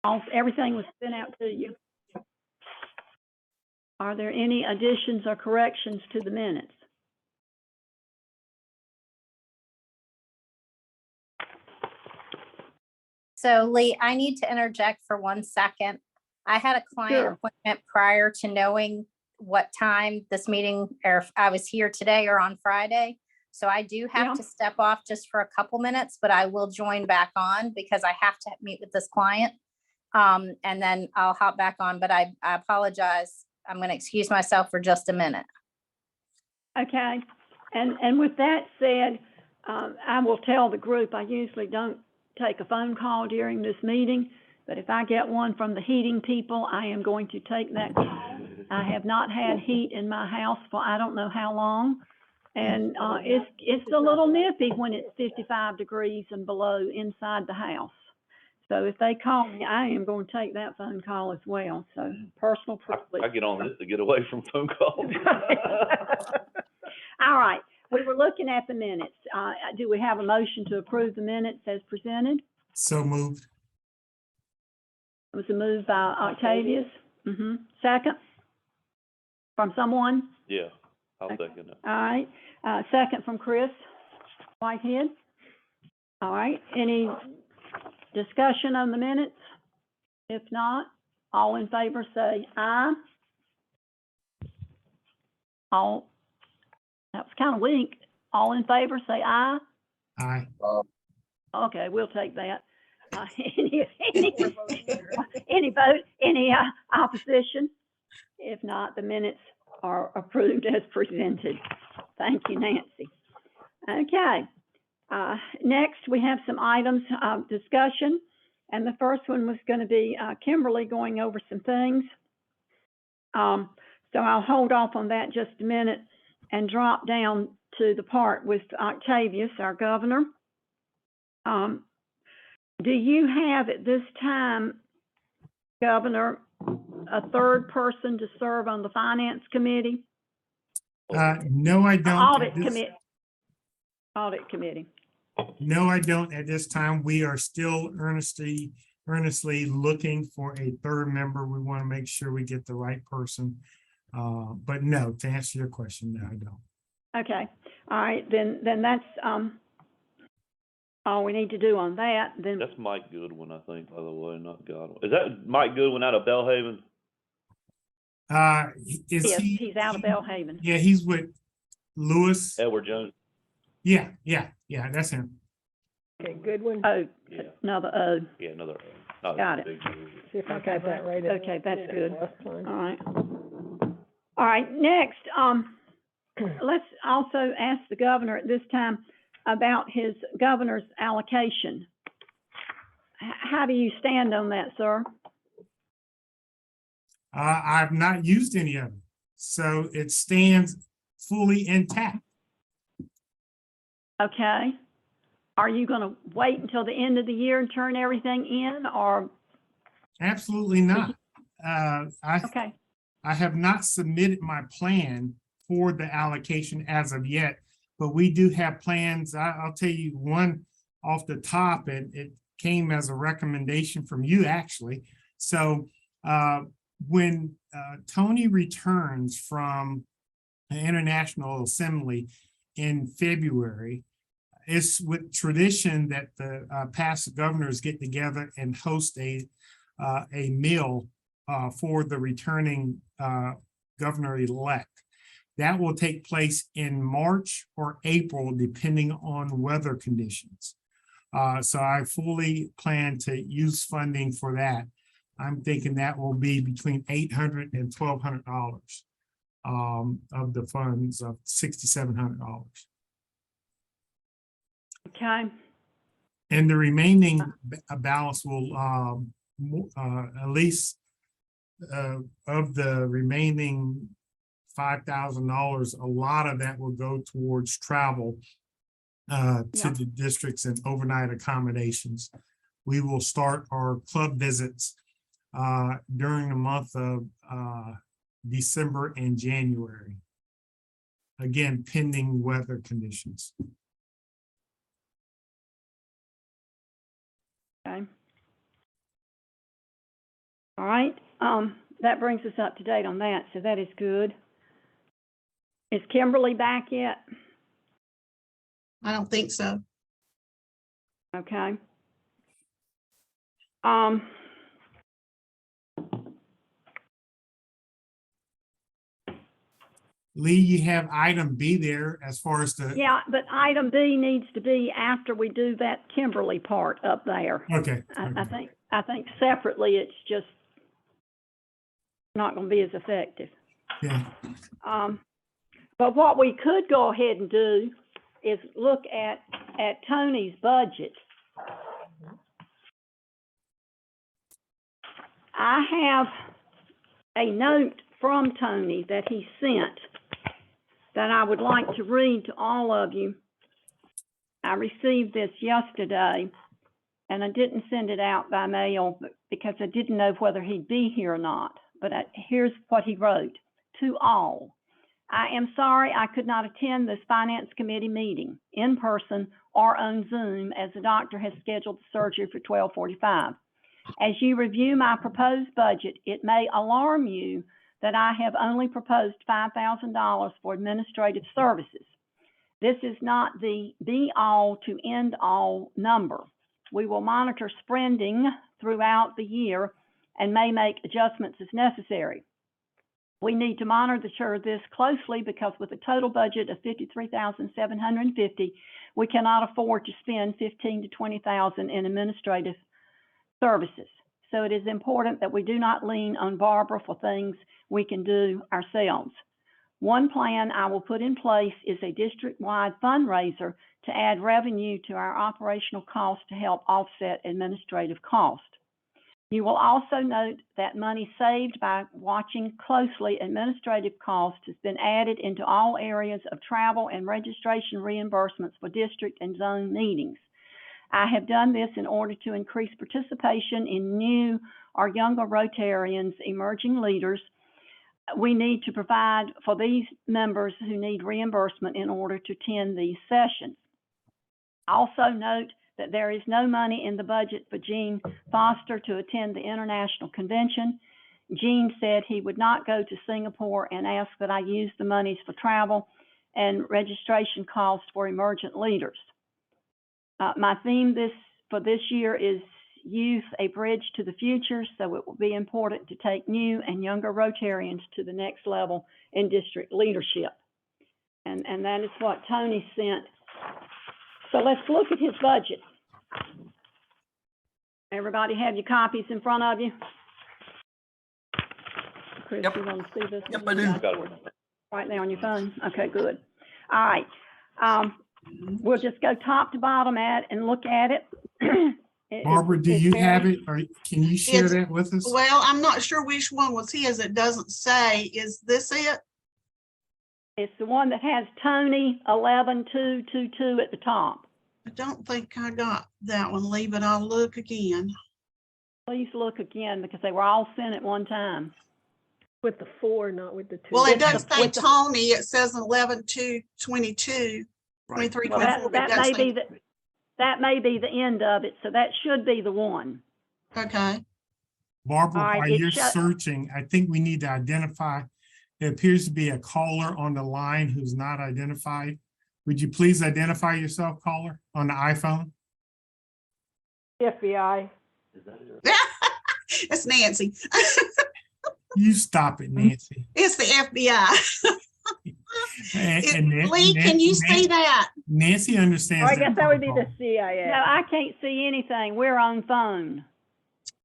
Everything was sent out to you. Are there any additions or corrections to the minutes? So Lee, I need to interject for 1 second. I had a client Sure. appointment prior to knowing what time this meeting, or if I was here today or on Friday. So I do have Yeah. to step off just for a couple minutes, but I will join back on because I have to meet with this client. And then I'll hop back on, but I apologize. I'm going to excuse myself for just a minute. Okay, and with that said, I will tell the group, I usually don't take a phone call during this meeting, but if I get one from the heating people, I am going to take that call. I have not had heat in my house for I don't know how long, and it's a little nippy when it's 55 degrees and below inside the house. So if they call me, I am going to take that phone call as well. So personal privilege. I get on this to get away from phone calls. All right, we were looking at the minutes. Do we have a motion to approve the minutes as presented? So moved. It was a move by Octavius. Second? From someone? Yeah, I'll Okay. second it. All right, second from Chris Whitehead. All right, any discussion on the minutes? If not, all in favor say aye. All, that was kind of weak. All in favor say aye. Aye. Okay, we'll take that. Any vote, any opposition? If not, the minutes are approved as presented. Thank you, Nancy. Okay, next we have some items of discussion, and the first one was going to be Kimberly going over some things. So I'll hold off on that just a minute and drop down to the part with Octavius, our governor. Do you have at this time, Governor, a third person to serve on the Finance Committee? No, I don't. Audit Committee. Audit Committee. No, I don't. At this time, we are still earnestly looking for a third member. We want to make sure we get the right person. But no, to answer your question, no, I don't. Okay. All right. Then that's all we need to do on that. Then That's Mike Goodwin, I think, by the way, not Godwin. Is that Mike Goodwin out of Bellhaven? Is yes, he? he's out of Bellhaven. Yeah, he's with Lewis. Edward Jones? Yeah, that's him. Okay, Goodwin. Oh, Yeah. another O. Yeah, another. Not Got a it. big deal. See if I Okay, got that right. okay, that's good. Last time. All right. All right, next, let's also ask the governor at this time about his governor's allocation. How do you stand on that, sir? I've not used any of it, so it stands fully intact. Okay. Are you going to wait until the end of the year and turn everything in, or? Absolutely not. Okay. I have not submitted my plan for the allocation as of yet, but we do have plans. I'll tell you one off the top, and it came as a recommendation from you, actually. So when Tony returns from the International Assembly in February, it's with tradition that the past governors get together and host a meal for the returning governor-elect. That will take place in March or April, depending on weather conditions. So I fully plan to use funding for that. I'm thinking that will be between $800 and $1,200 of the funds of $6,700. Okay. And the remaining balance will at least of the remaining $5,000, a lot of that will go towards travel to the districts and overnight accommodations. We will start our club visits during the month of December and January. Again, pending weather conditions. Okay. All right, that brings us up to date on that, so that is good. Is Kimberly back yet? I don't think so. Okay. Lee, you have item B there as far as the, Yeah, but item B needs to be after we do that Kimberly part up there. okay. I think separately, it's just not gonna be as effective. Yeah, But what we could go ahead and do is look at Tony's budget. I have a note from Tony that he sent that I would like to read to all of you. I received this yesterday, and I didn't send it out by mail because I didn't know whether he'd be here or not. But here's what he wrote. To all, I am sorry I could not attend this Finance Committee meeting in person or on Zoom as the doctor has scheduled the surgery for 12:45. As you review my proposed budget, it may alarm you that I have only proposed $5,000 for administrative services. This is not the be-all to end-all number. We will monitor spending throughout the year and may make adjustments as necessary. We need to monitor this closely because with a total budget of $53,750, we cannot afford to spend $15,000 to $20,000 in administrative services. So it is important that we do not lean on Barbara for things we can do ourselves. One plan I will put in place is a district-wide fundraiser to add revenue to our operational costs to help offset administrative costs. You will also note that money saved by watching closely administrative costs has been added into all areas of travel and registration reimbursements for district and zone meetings. I have done this in order to increase participation in new or younger Rotarians, emerging leaders. We need to provide for these members who need reimbursement in order to attend these sessions. Also note that there is no money in the budget for Gene Foster to attend the international convention. Gene said he would not go to Singapore and asked that I use the monies for travel and registration costs for emergent leaders. My theme for this year is Youth, a Bridge to the Future, so it will be important to take new and younger Rotarians to the next level in district leadership. And that is what Tony sent. So let's look at his budget. Everybody have your copies in front of you? Chris, Yep. you want to see this? Yep, I do. Right there on your phone? Okay, good. All right. We'll just go top to bottom and look at it. Barbara, do you have it, or can you share It's- that with us? Well, I'm not sure which one was his. It doesn't say. Is this it? It's the one that has Tony 11222 at the top. I don't think I got that one. Leave it. I'll look again. Please look again because they were all sent at one time. With the 4, not with the 2. Well, it With does the- say with the- Tony. It says 11/2/22, 23, Well, 24. but it does say- that may be the end of it, so that should be the one. Okay. Barbara, All right, while it you're shut- searching, I think we need to identify, there appears to be a caller on the line who's not identified. Would you please identify yourself, caller, on the iPhone? FBI. It's Nancy. You stop it, Nancy. It's the FBI. Lee, Nan- can you Nan- see that? Nancy Oh, understands. I guess that would be the protocol. CIA. No, I can't see anything. We're on phone.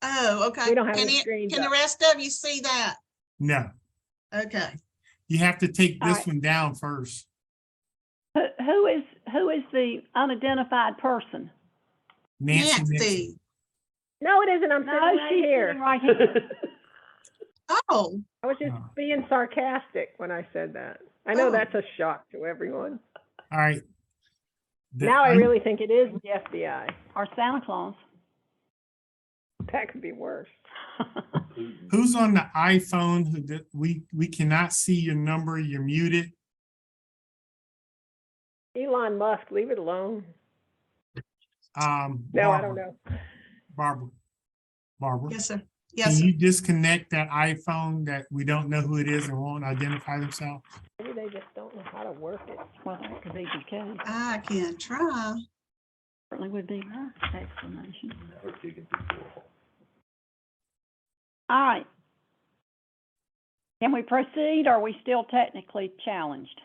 Oh, okay. We don't have Can any it- screens Can the up. rest of you see that? No, Okay. you have to take All this right. one down first. Who is the unidentified person? Nancy. Nancy. No, it isn't. I'm No, sitting right she's sitting here. right here. Oh, I was just Oh. being sarcastic when I said that. I know Oh. that's a shock to everyone. All right. The Now I un- really think it is the FBI. Or Santa Claus. That could be worse. Who's on the iPhone we cannot see your number, you're muted. Elon Musk, leave it alone. No, I Barbara, don't know. Barbara. yes, sir. Can Yes, you disconnect that iPhone that we don't know who it is and won't identify themselves? Maybe they just don't know how to work it. Well, that could be the case. I can try. Certainly would be my explanation. Or kicking people off. All right. Can we proceed, or are we still technically challenged?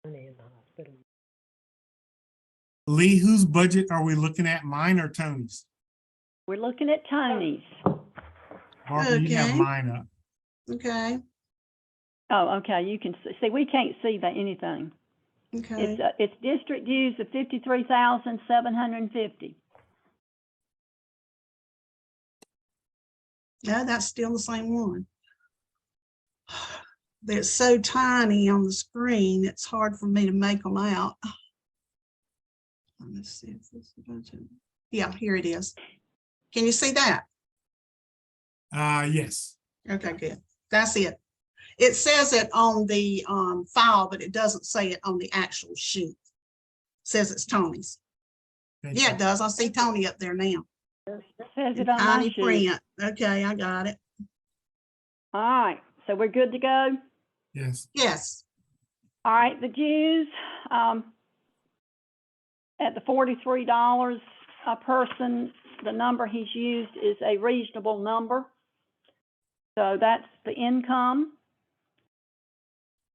Money in the hospital. Lee, whose budget are we looking at, mine or Tony's? We're looking at Tony's. Barbara, you have Okay. mine up. Okay, Oh, okay, you can see, we can't see that anything. okay. It's district dues of 53,750. No, that's still the same one. They're so tiny on the screen, it's hard for me to make them out. Let's see if this is a budget. Yeah, here it is. Can you see that? Yes. Okay, good. That's it. It says it on the file, but it doesn't say it on the actual sheet. It says it's Tony's. Thank Yeah, you. it does. I see Tony up there now. Says In it on my tiny sheet. print. Okay, I got it. All right, so we're good to go? Yes. Yes. All right, the dues, at the $43 a person, the number he's used is a reasonable number. So that's the income.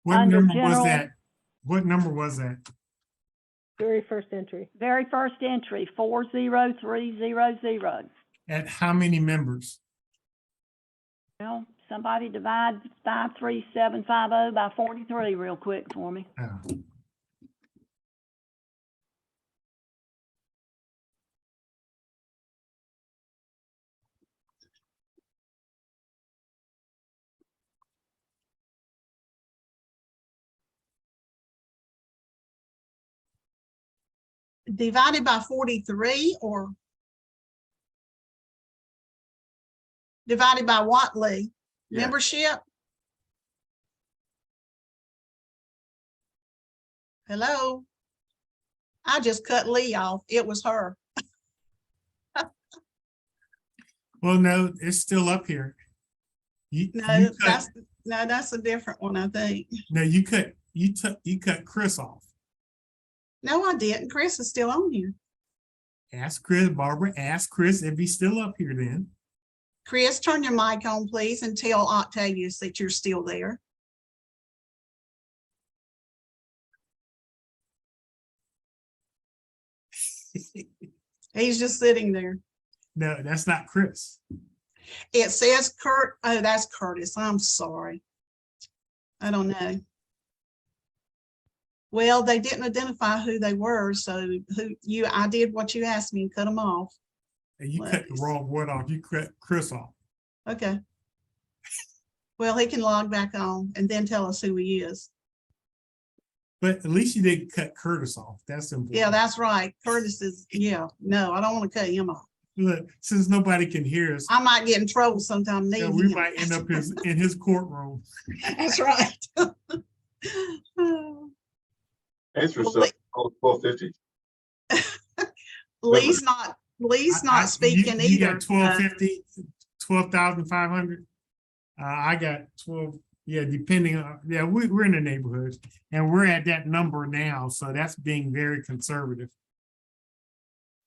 What Under number was general- that? What number was that? Very first entry. Very first entry, 40300. At how many members? Well, somebody divide 53750 by 43 real quick for me. Oh. Divided by 43 or divided by what, Lee? Yeah. Membership? Hello? I just cut Lee off. It was her. Well, no, it's still up here. You No, cut, that's a different one, I think. no, you cut Chris off. No, I didn't. Chris is still on here. Ask Chris, Barbara, ask Chris if he's still up here then. Chris, turn your mic on, please, and tell Octavius that you're still there. He's just sitting there. No, that's not Chris. It says Kurt. Oh, that's Curtis. I'm sorry. I don't know. Well, they didn't identify who they were, so I did what you asked me and cut them off. And you Well, cut the wrong word off. You cut Chris off. Okay. Well, he can log back on and then tell us who he is. But at least you didn't cut Curtis off. That's important. Yeah, that's right. Curtis is, yeah, no, I don't want to cut him off. Look, since nobody can hear us, I might get in trouble sometime. yeah, needing we him. might end up in his courtroom. That's right. Thanks for Well, selling 1250. Lee's not speaking You either. got 1250, 12,500. I got 12. Yeah, depending on, yeah, we're in the neighborhood and we're at that number now. So that's being very conservative.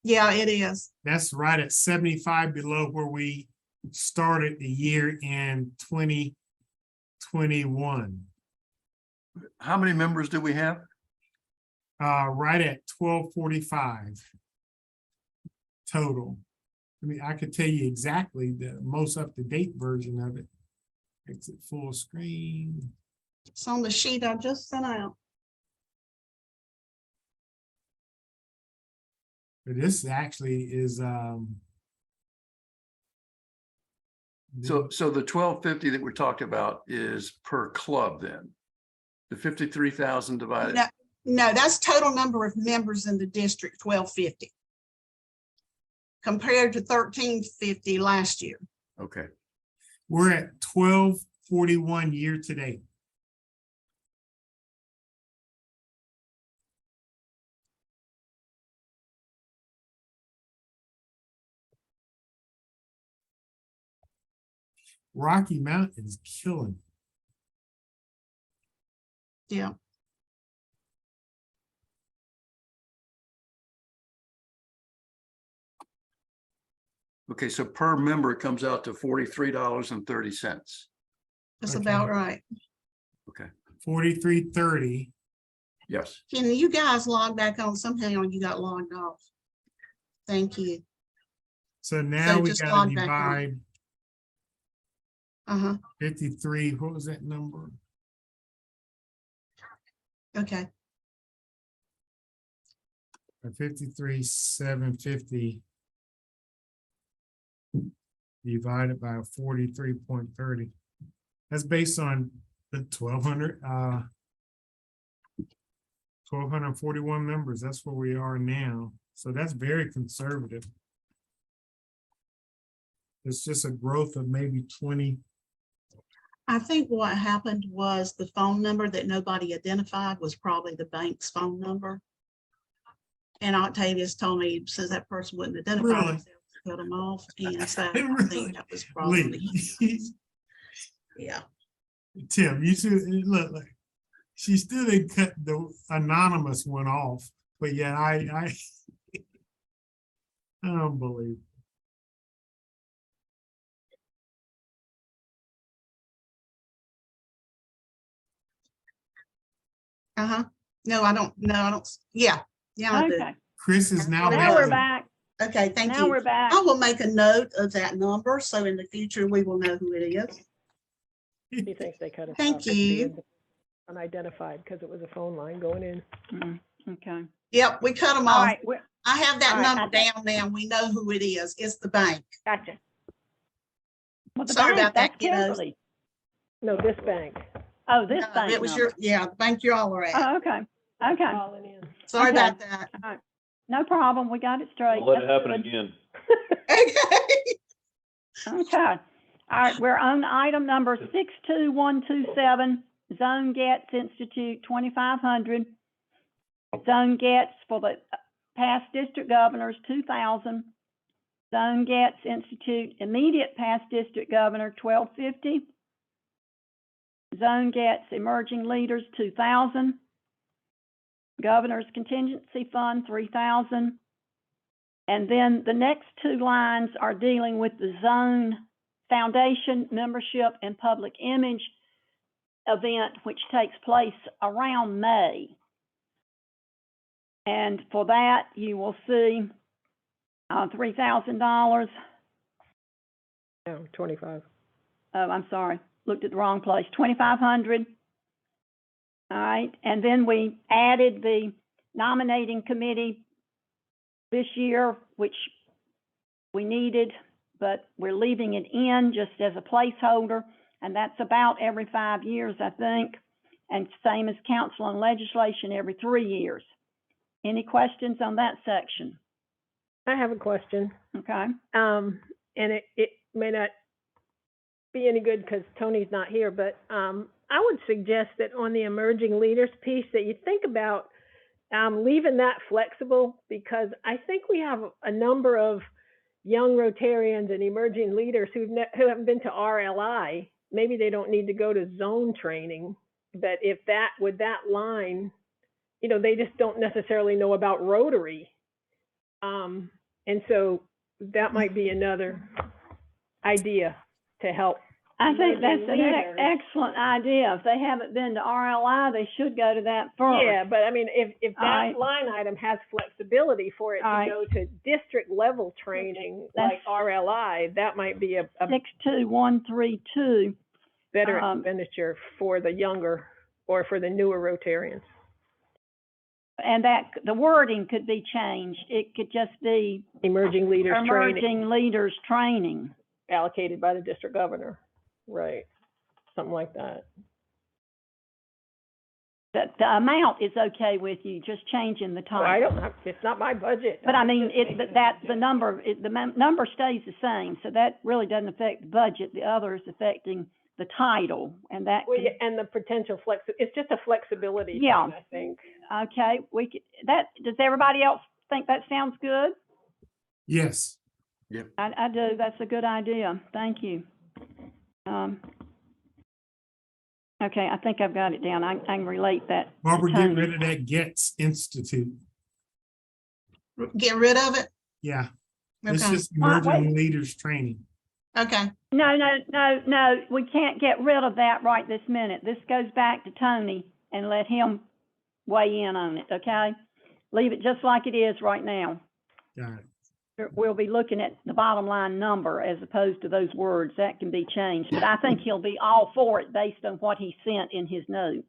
Yeah, it is. That's right at 75 below where we started the year in 2021. How many members do we have? Right at 1245 total. I mean, I could tell you exactly the most up-to-date version of it. Exit full screen. It's on the sheet I just sent out. But this actually is So the 1250 that we're talking about is per club then? The 53,000 divided? No, that's total number of members in the district, 1250. Compared to 1350 last year. Okay. we're at 1241 year to date. Rocky Mountain is killing. Yeah. Okay, so per member, it comes out to $43.30. That's Okay. about right. 43.30. Yes. Can you guys log back on somehow you got logged off? Thank you. So now we just gotta log back on. divide Uh-huh, 53, what was that number? okay. 53,750 divided by 43.30. That's based on the 1,241 members. That's where we are now. So that's very conservative. It's just a growth of maybe 20. I think what happened was the phone number that nobody identified was probably the bank's phone number. And Octavius told me, since that person wouldn't identify Really? themselves, cut them off. And so I Really? think that was probably, Lee, yeah. Tim, you should look like she still didn't cut the anonymous one off, but yeah, I don't believe. Uh-huh. No, I don't, yeah, I do. Okay, Chris is now. Now now we're making- back. Okay, thank Now you. we're back. I will make a note of that number, so in the future, we will know who it is. He thinks they cut us off. Thank at the you. end, Unidentified, because it was a phone line going in. Okay. Yep, we cut them All off. right, I have that all right, number down now. We know who it is. It's the bank. gotcha. Well, the Sorry bank, about that, that's kiddos. Kimberly. No, this bank. Oh, this No, bank it was number. the bank you all are at. Oh, okay, okay. Calling in. Sorry okay. about that. All right. No problem, we got it straight. Don't let it That's happen good. again. Okay. Okay, all right, we're on item number 62127, Zone Getz Institute 2500. Zone Getz for the past district governors 2000. Zone Getz Institute immediate past district governor 1250. Zone Getz Emerging Leaders 2000. Governor's Contingency Fund 3,000. And then the next two lines are dealing with the Zone Foundation membership and public image event, which takes place around May. And for that, you will see $3,000. No, 25. Oh, I'm sorry, looked at the wrong place, 2,500. All right, and then we added the nominating committee this year, which we needed, but we're leaving it in just as a placeholder, and that's about every 5 years, I think, and same as council on legislation every 3 years. Any questions on that section? I have a question. Okay, And it may not be any good because Tony's not here, but I would suggest that on the emerging leaders piece that you think about leaving that flexible, because I think we have a number of young Rotarians and emerging leaders who haven't been to RLI. Maybe they don't need to go to zone training, but if that, with that line, you know, they just don't necessarily know about Rotary. And so that might be another idea to help. I think that's an Leaders. excellent idea. If they haven't been to RLI, they should go to that first. Yeah, but I mean, if All that right. line item has flexibility for it All to right. go to district level training That's- like RLI, that might be a 62132. better um, expenditure for the younger or for the newer Rotarians. And that, the wording could be changed. It could just be Emerging leaders training emerging leaders training. allocated by the district governor. Right. Something like that. The amount is okay with you, just changing the Oh, I title. don't have, it's not my budget. But I mean, the number, number stays the same, so that really doesn't affect the budget. The other is affecting the title, and that, Well, could- yeah, and the potential it's just a flexibility thing, Yeah. I think. okay, we could, does everybody else think that sounds good? Yes. I do, that's a good idea, thank you. All Okay, I think I've got it down. I can relate that. to Barbara, get Tony. rid of that Gets Institute. Get rid of it? Yeah, it's Okay, just Wait. emerging leaders training. okay, No, we can't get rid of that right this minute. This goes back to Tony and let him weigh in on it, okay? Leave it just like it is right now. Got it. We'll be looking at the bottom line number as opposed to those words. That can be changed, but I think he'll be all for it based on what he sent in his note.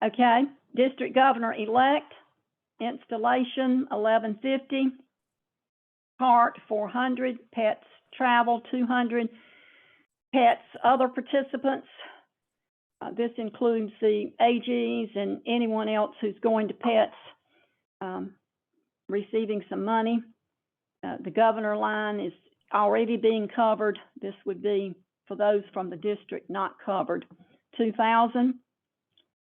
Okay, District Governor-elect, installation, 1150. Cart, 400, pets travel, 200, pets other participants. This includes the AGs and anyone else who's going to pets, receiving some money. The governor line is already being covered. This would be for those from the district not covered. 2,000.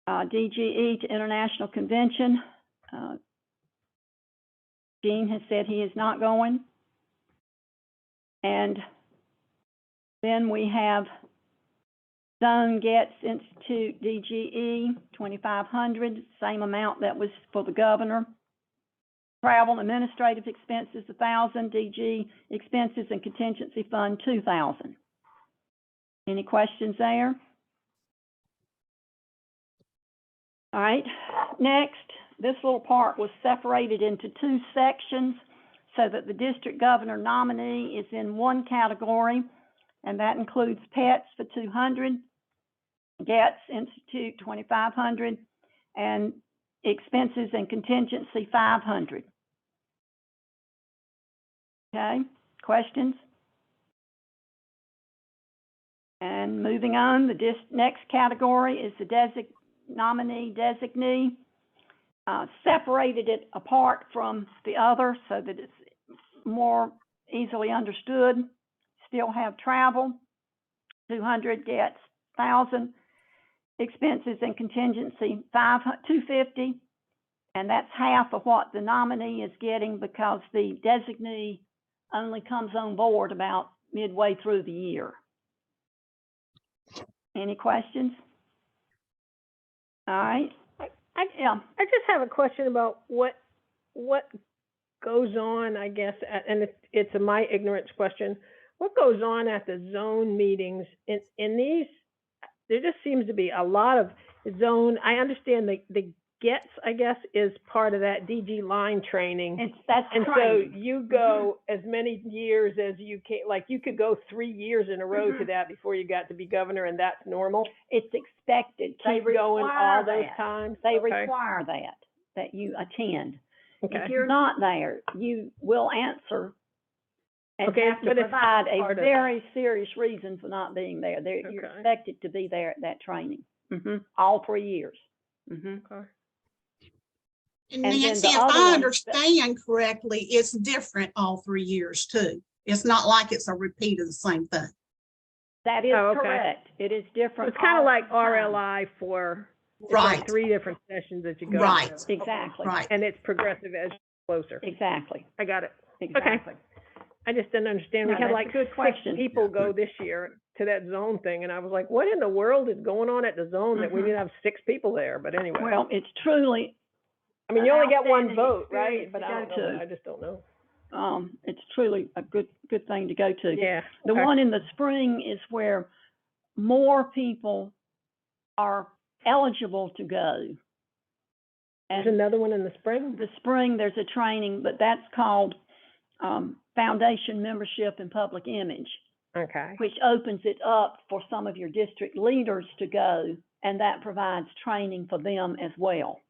DGE to International Convention. Gene has said he is not going. And then we have Zone Getz Institute DGE, 2,500, same amount that was for the governor. Travel administrative expenses, 1,000, DG expenses and contingency fund, 2,000. Any questions there? All right, next, this little part was separated into two sections so that the district governor nominee is in one category, and that includes pets for 200, Getz Institute 2,500, and expenses and contingency 500. Okay, questions? And moving on, the next category is the nominee designee. Separated it apart from the other so that it's more easily understood. Still have travel, 200, Getz 1,000, expenses and contingency 250, and that's half of what the nominee is getting because the designee only comes on board about midway through the year. Any questions? All right. I just have a question about what goes on, I guess, and it's my ignorance question. What goes on at the zone meetings in these? There just seems to be a lot of zone. I understand the Getz, I guess, is part of that DG line training. That's and training. So you go as many years as you can. Like you could go 3 years in a row to that before you got to be governor, and that's normal. It's expected. Keep going all those times. They Okay. require that you attend. Okay. If you're not there, you will answer and Okay, have to but it's provide a part of- very serious reason for not being there. You're Okay. expected to be there at that training, all 3 years. Okay. and And then Nancy, the if other I one- understand correctly, it's different all 3 years too. It's not like it's a repeat of the same thing. That is Oh, okay. correct. It is different. It's kind of all like the time. RLI for it's Right, like 3 different sessions that you go Right. to. Exactly. right. And it's progressive as you get closer. Exactly. I got it. Exactly. I just didn't understand. No, We had that's like a good 6 question. people go this year to that zone thing, and I was like, what in the world is going on at the zone that we Mhm. didn't have 6 people there? But anyway, Well, it's truly, I mean, you only get one outstanding vote, right? experience But to I don't go know. to. I just don't know. it's truly a good thing to go to. Yeah. The okay. one in the spring is where more people are eligible to go. There's And another one in the spring. the spring, there's a training, but that's called Foundation Membership and Public Image, Okay. which opens it up for some of your district leaders to go, and that provides training for them as well,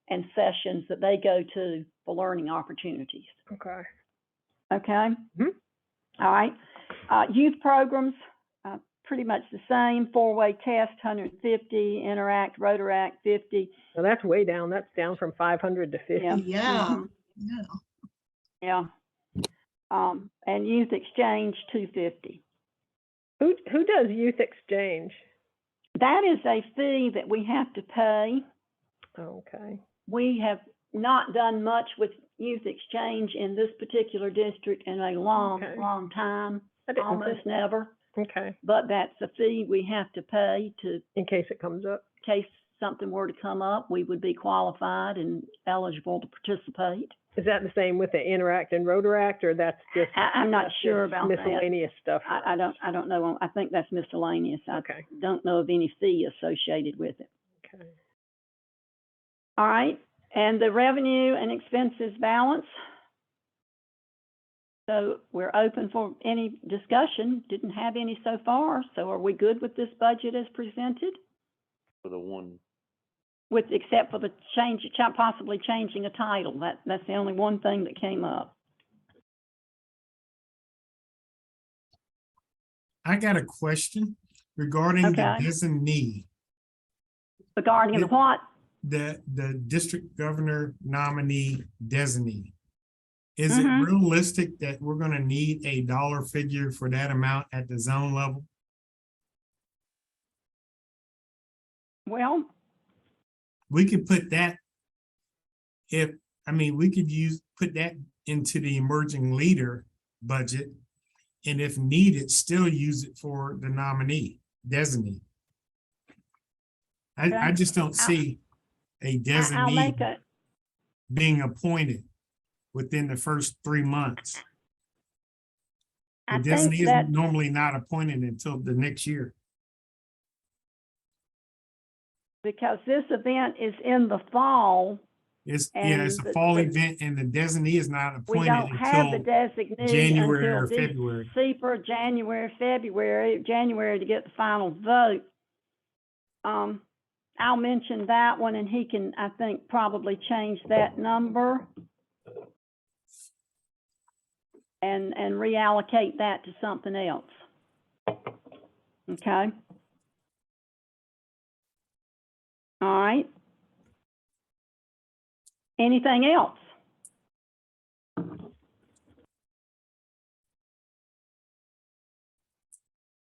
and sessions that they go to for learning opportunities. Okay. Okay? Mhm. All right. Youth programs, pretty much the same. 4-way test, 150. Interact, Rotaract, 50. So that's way down. That's down from 500 to 50. Yeah. Yeah, Mhm. yeah. Yeah. And youth exchange, 250. Who does youth exchange? That is a fee that we have to pay. Okay. We have not done much with youth exchange in this particular district in a long, Okay. long time, I didn't almost think, never. Okay, but that's a fee we have to pay to, in case it comes up. in case something were to come up, we would be qualified and eligible to participate. Is that the same with the Interact and Rotaract, or that's just? I'm not that's sure just about that. miscellaneous stuff? I don't know. I think that's miscellaneous. I Okay, don't know of any fee associated with it. okay. All right, and the revenue and expenses balance. So we're open for any discussion. Didn't have any so far. So are we good with this budget as presented? For the one, With, except for the change, possibly changing a title. That's the only one thing that came up. I got a question regarding the Okay. designee, Regarding the It- what? the district governor nominee designee. Is it Mhm. realistic that we're gonna need a dollar figure for that amount at the zone level? Well, We could put that we could put that into the emerging leader budget. And if needed, still use it for the nominee designee. I Okay. just don't see a I'll make designee a, being appointed within the first 3 months. The I designee think is that, normally not appointed until the next year. because this event is in the fall, It's And a the- fall the- event and the designee is not we appointed don't have the until designee January or until February. December, January to get the final vote. I'll mention that one, and he can, I think, probably change that number and reallocate that to something else. Okay? All right. Anything else?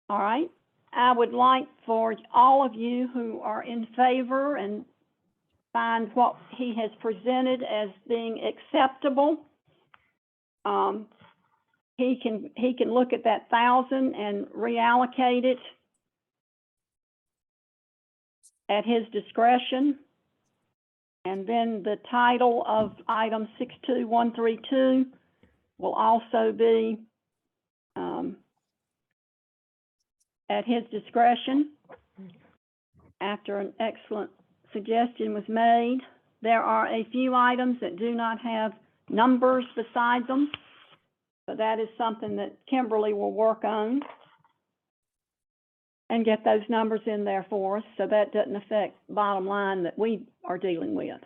All right. I would like for all of you who are in favor and find what he has presented as being acceptable, he can look at that 1,000 and reallocate it at his discretion. And then the title of item 62132 will also be at his discretion. After an excellent suggestion was made, there are a few items that do not have numbers beside them, but that is something that Kimberly will work on and get those numbers in there for us, so that doesn't affect bottom line that we are dealing with.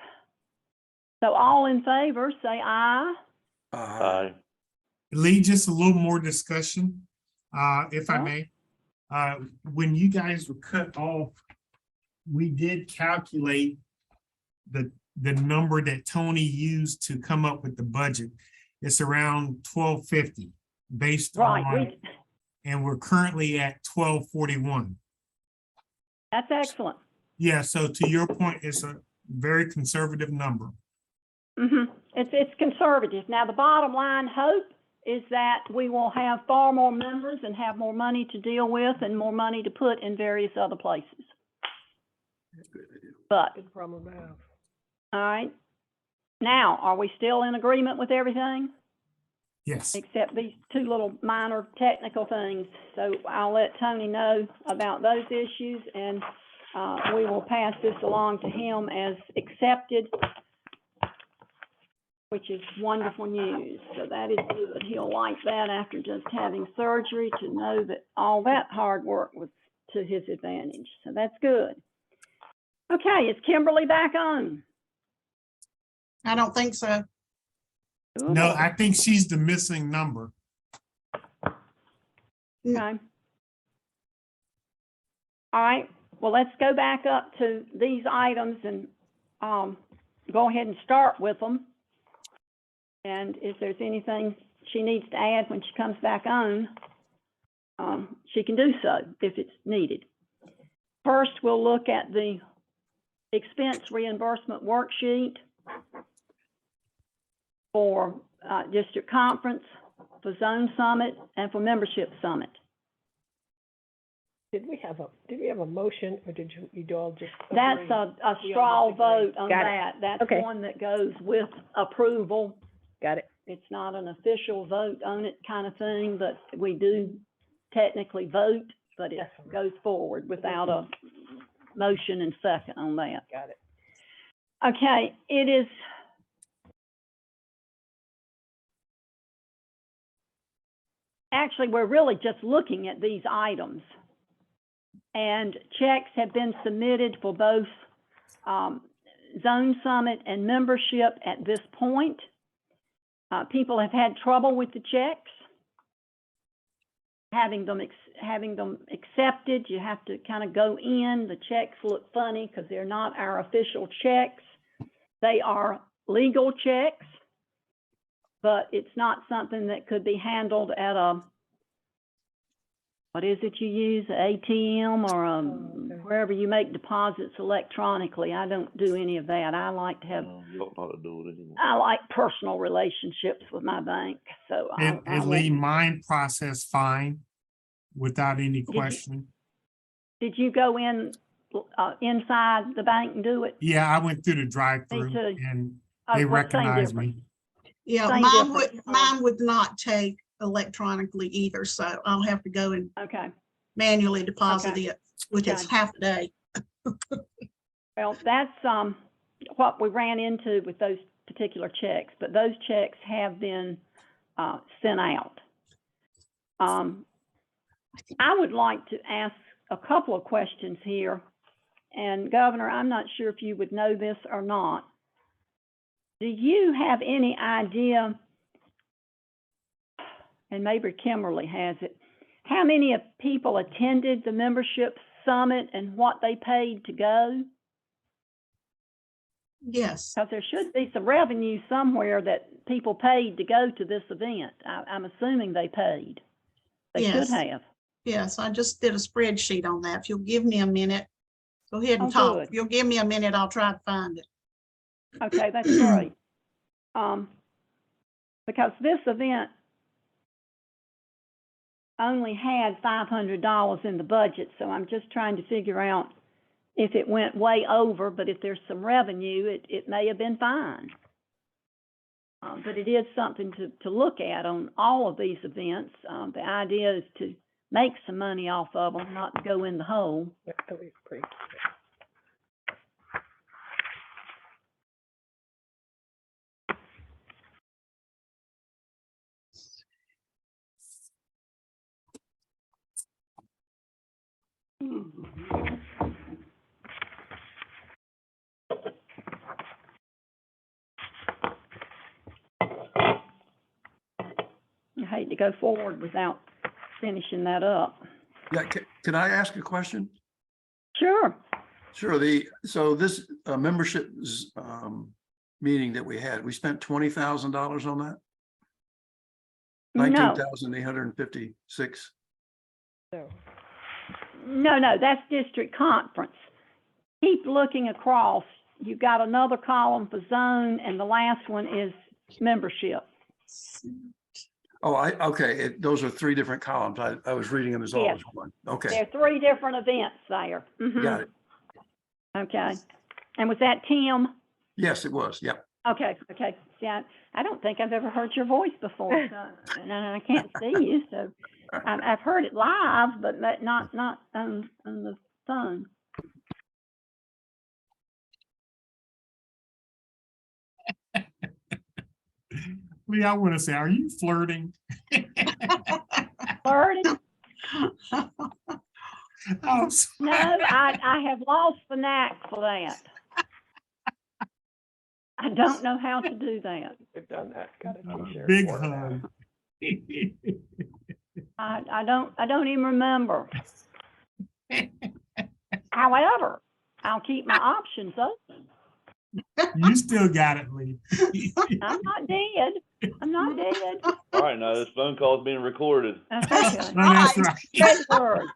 So all in favor, say aye. aye. Lee, just a little more discussion, if I Yeah. may. When you guys were cut off, we did calculate the number that Tony used to come up with the budget. It's around 1,250 based Right, on, and we're currently at 1,241. that's excellent. Yeah, so to your point, it's a very conservative number. It's conservative. Now, the bottom line hope is that we will have far more members and have more money to deal with and more money to put in various other places. But, Good problem to have. all right. Now, are we still in agreement with everything? Yes. Except these two little minor technical things. So I'll let Tony know about those issues, and we will pass this along to him as accepted, which is wonderful news. So that is good. He'll like that after just having surgery, to know that all that hard work was to his advantage. So that's good. Okay, is Kimberly back on? I don't think so. No, Ooh, I think she's the missing number. okay. All right, well, let's go back up to these items and go ahead and start with them. And if there's anything she needs to add when she comes back on, she can do so if it's needed. First, we'll look at the expense reimbursement worksheet for district conference, for zone summit, and for membership summit. Did we have a motion, or did you all just? That's agree? a straw vote on Got it. that. That's Okay. one that goes with approval. Got it. It's not an official vote on it kind of thing, but we do technically vote, but it Definitely. goes forward without a motion and second on that. Got it. Okay, it is. Actually, we're really just looking at these items. And checks have been submitted for both Zone Summit and membership at this point. People have had trouble with the checks. Having them accepted, you have to kind of go in. The checks look funny because they're not our official checks. They are legal checks, but it's not something that could be handled at a, what is it you use, ATM or wherever you make deposits electronically. I don't do any of that. I like to have, You don't know how to do it anymore. I like personal relationships with my bank, so And I Lee, won't. mine processed fine without any you- question. Did you go in, inside the bank and do it? Yeah, I went through the drive-through too. and Oh, they well, same recognized difference. me. Yeah, Same difference. mine would not take electronically either, so I'll have to go and Okay. manually deposit Okay. it, which is Okay. half a day. Well, that's what we ran into with those particular checks, but those checks have been sent out. I would like to ask a couple of questions here. And Governor, I'm not sure if you would know this or not. Do you have any idea, and maybe Kimberly has it, how many of people attended the membership summit and what they paid to go? Yes, Because there should be some revenue somewhere that people paid to go to this event. I'm assuming they paid. They should Yes. have. yes, I just did a spreadsheet on that. If you'll give me a minute, go ahead and Oh, talk. good. If you'll give me a minute, I'll try to find it. Okay, that's great. Because this event only had $500 in the budget, so I'm just trying to figure out if it went way over, but if there's some revenue, it may have been fine. But it is something to look at on all of these events. The idea is to make some money off of them, not to go in the hole. Yeah, that was pretty. I hate to go forward without finishing that up. Yeah, can I ask a question? Sure. Sure, so this membership meeting that we had, we spent $20,000 on that? No, 19,856. So, no, that's district conference. Keep looking across. You've got another column for zone, and the last one is membership. Oh, okay, those are three different columns. I was reading them as all Yes. as one. Okay, There are 3 different events there. Mhm. got it. Okay. And was that Tim? Yes, it was. Yep. Okay. Yeah, I don't think I've ever heard your voice before, so, and I can't see you, so I've heard it live, but not on the phone. Lee, I want to say, are you flirting? Flirting? Oh, No, I have lost the knack for that. I don't know how to do that. we've done that, got a t-shirt. big for that. hug. I don't even remember. However, I'll keep my options open. You still got it, Lee. I'm not dead. All right, now this phone call is being recorded. Okay. No, that's right. Good word.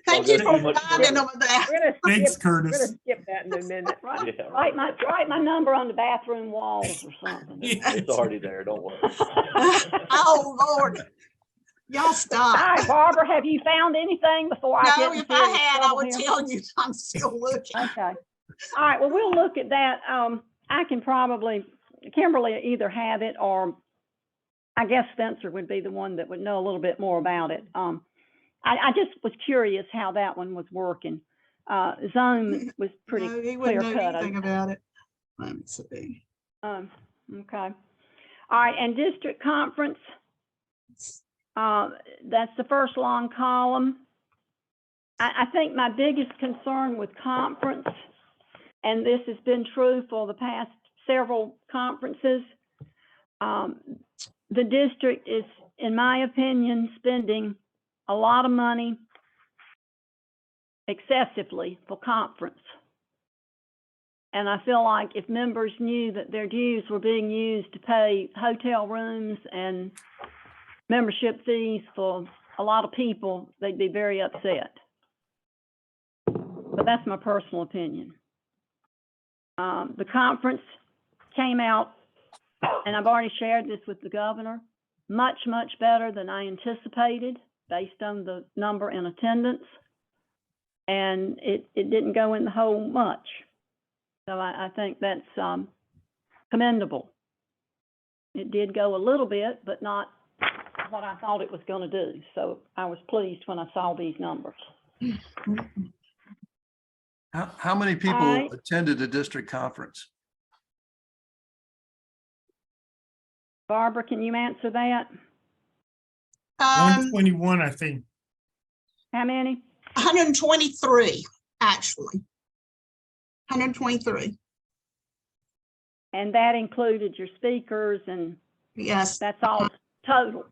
Thank Okay, you for too much reminding them of that. We're gonna Thanks, skip, we're gonna Curtis. skip that in a minute. Yeah. Write my number on the bathroom walls or something. It's already there, don't worry. Oh, Lord. Y'all All stop. right, Barbara, have you found anything before I No, get in if I serious had, I trouble would here? tell you I'm still looking. Okay. All right, well, we'll look at that. I can probably, Kimberly either have it or I guess Spencer would be the one that would know a little bit more about it. I just was curious how that one was working. Zoom was pretty No, he clear wouldn't know cut. anything about it. Let me see. Okay. All right, and district conference, that's the first long column. I think my biggest concern with conference, and this has been true for the past several conferences, the district is, in my opinion, spending a lot of money excessively for conference. And I feel like if members knew that their dues were being used to pay hotel rooms and membership fees for a lot of people, they'd be very upset. But that's my personal opinion. The conference came out, and I've already shared this with the governor, much, much better than I anticipated based on the number in attendance. And it didn't go in the hole much. So I think that's commendable. It did go a little bit, but not what I thought it was going to do. So I was pleased when I saw these numbers. How many people right. attended the district conference? Barbara, can you answer that? 121, I think. How many? 123, actually. 123. And that included your speakers, and Yes. that's all total.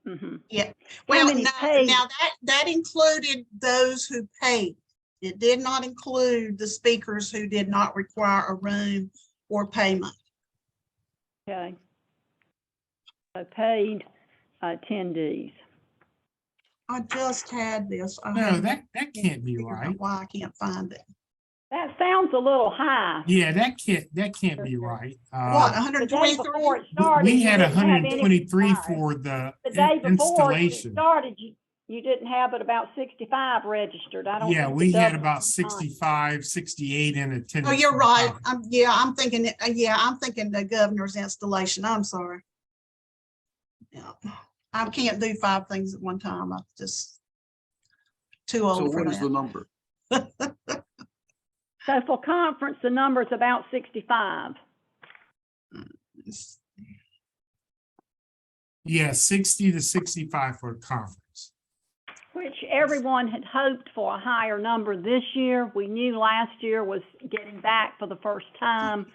Mm-hmm. Yeah. Well, many no, paid? now that included those who paid. It did not include the speakers who did not require a room or payment. Okay. So paid attendees. I just had this. No, that can't be right. Why I can't find it. That sounds a little high. Yeah, that can't be right. What, The day 123? before it started, We you had didn't have any 123 supplies. for the The day before it installation. started, you didn't have but about 65 registered. I don't Yeah, think we it had doubled about in time. 65, 68 in attendance. Oh, you're for the right. conference. I'm thinking, I'm thinking the governor's installation. I'm sorry. Yeah, I can't do 5 things at one time. I'm just too So old for what is the that. number? So for conference, the number's about 65. Yeah, 60 to 65 for the conference. Which everyone had hoped for a higher number this year. We knew last year was getting back for the first time.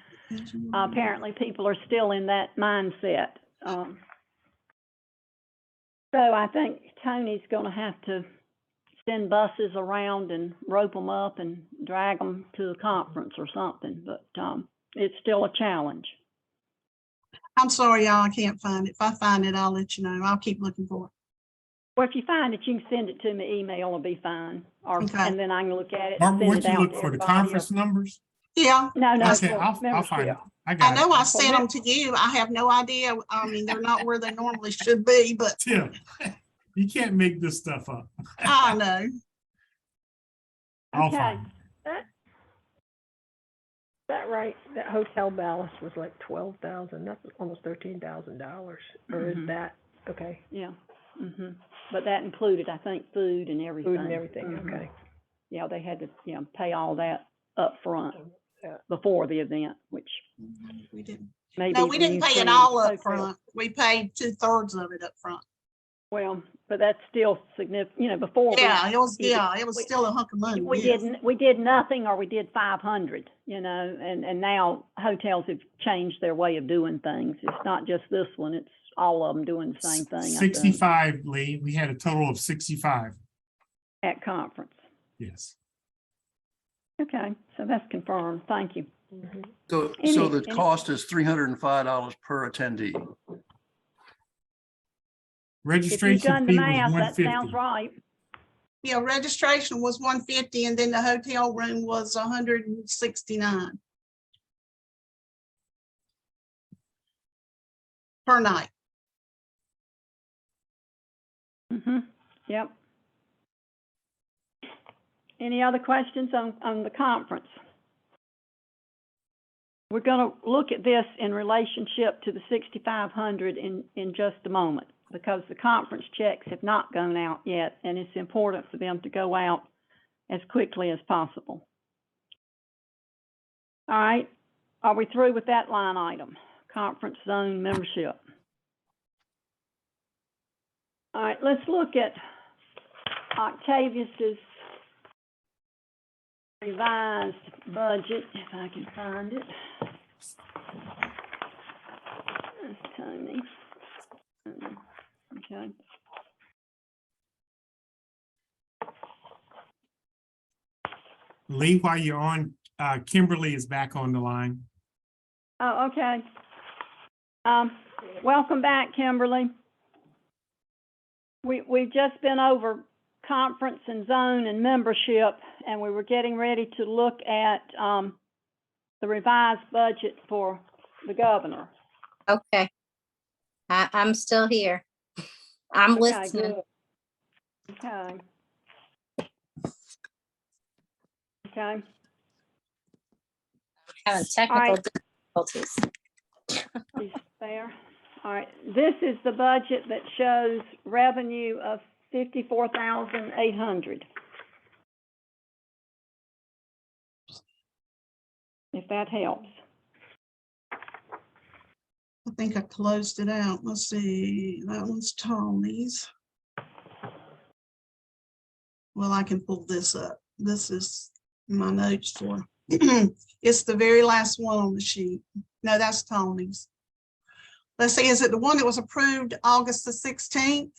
Apparently people are still in that mindset. So I think Tony's gonna have to send buses around and rope them up and drag them to the conference or something, but it's still a challenge. I'm sorry, y'all, I can't find it. If I find it, I'll let you know. I'll keep looking for it. Well, if you find it, you can send it to me, email will be fine, or, Okay. and then I can look at it and Barbara, send what it you out look to for, the everybody, or- conference numbers? Yeah, No, Okay, for I'll find it. membership. I I got know I it. sent them to you. I have no idea. I mean, they're not where they normally should be, but Tim, you can't make this stuff up. I know. I'll Okay. find it. That right, that hotel balance was like 12,000, that's almost $13,000, or is Mhm. that, okay, Yeah, but that included, I think, food and everything. food and everything, Mhm. okay. Yeah, they had to, pay all that up front Yeah. before the event, which We didn't. maybe. No, we didn't pay it all up front. We paid 2/3 of it up front. Well, but that's still significant, before. Yeah, it was, either- it was still a hunk of money. We yes. did nothing, or we did 500, and now hotels have changed their way of doing things. It's not just this one, it's all of them doing the same thing, I think, 65, Lee. We had a total of 65. at conference. Yes. Okay, so that's confirmed. Thank you. Mhm. So the cost is $305 per attendee. If you've Registration done the fee was math, that 150. sounds right. Yeah, registration was 150 and then the hotel room was 169 per night. Yep. Any other questions on the conference? We're gonna look at this in relationship to the 6,500 in just a moment, because the conference checks have not gone out yet, and it's important for them to go out as quickly as possible. All right, are we through with that line item? Conference zone membership. All right, let's look at Octavius's revised budget, if I can find it. That's Tony. Okay. Lee, while you're on, Kimberly is back on the line. Oh, okay. Welcome back, Kimberly. We've just been over conference and zone and membership, and we were getting ready to look at the revised budget for the governor. Okay. I'm still here. I'm Okay, listening. good. Okay. Okay. Having technical right. difficulties. Is there? All right. This is the budget that shows revenue of 54,800. If that helps. I think I closed it out. Let's see, that one's Tony's. Well, I can pull this up. This is my notes for, it's the very last one on the sheet. No, that's Tony's. Let's see, is it the one that was approved August the 16th?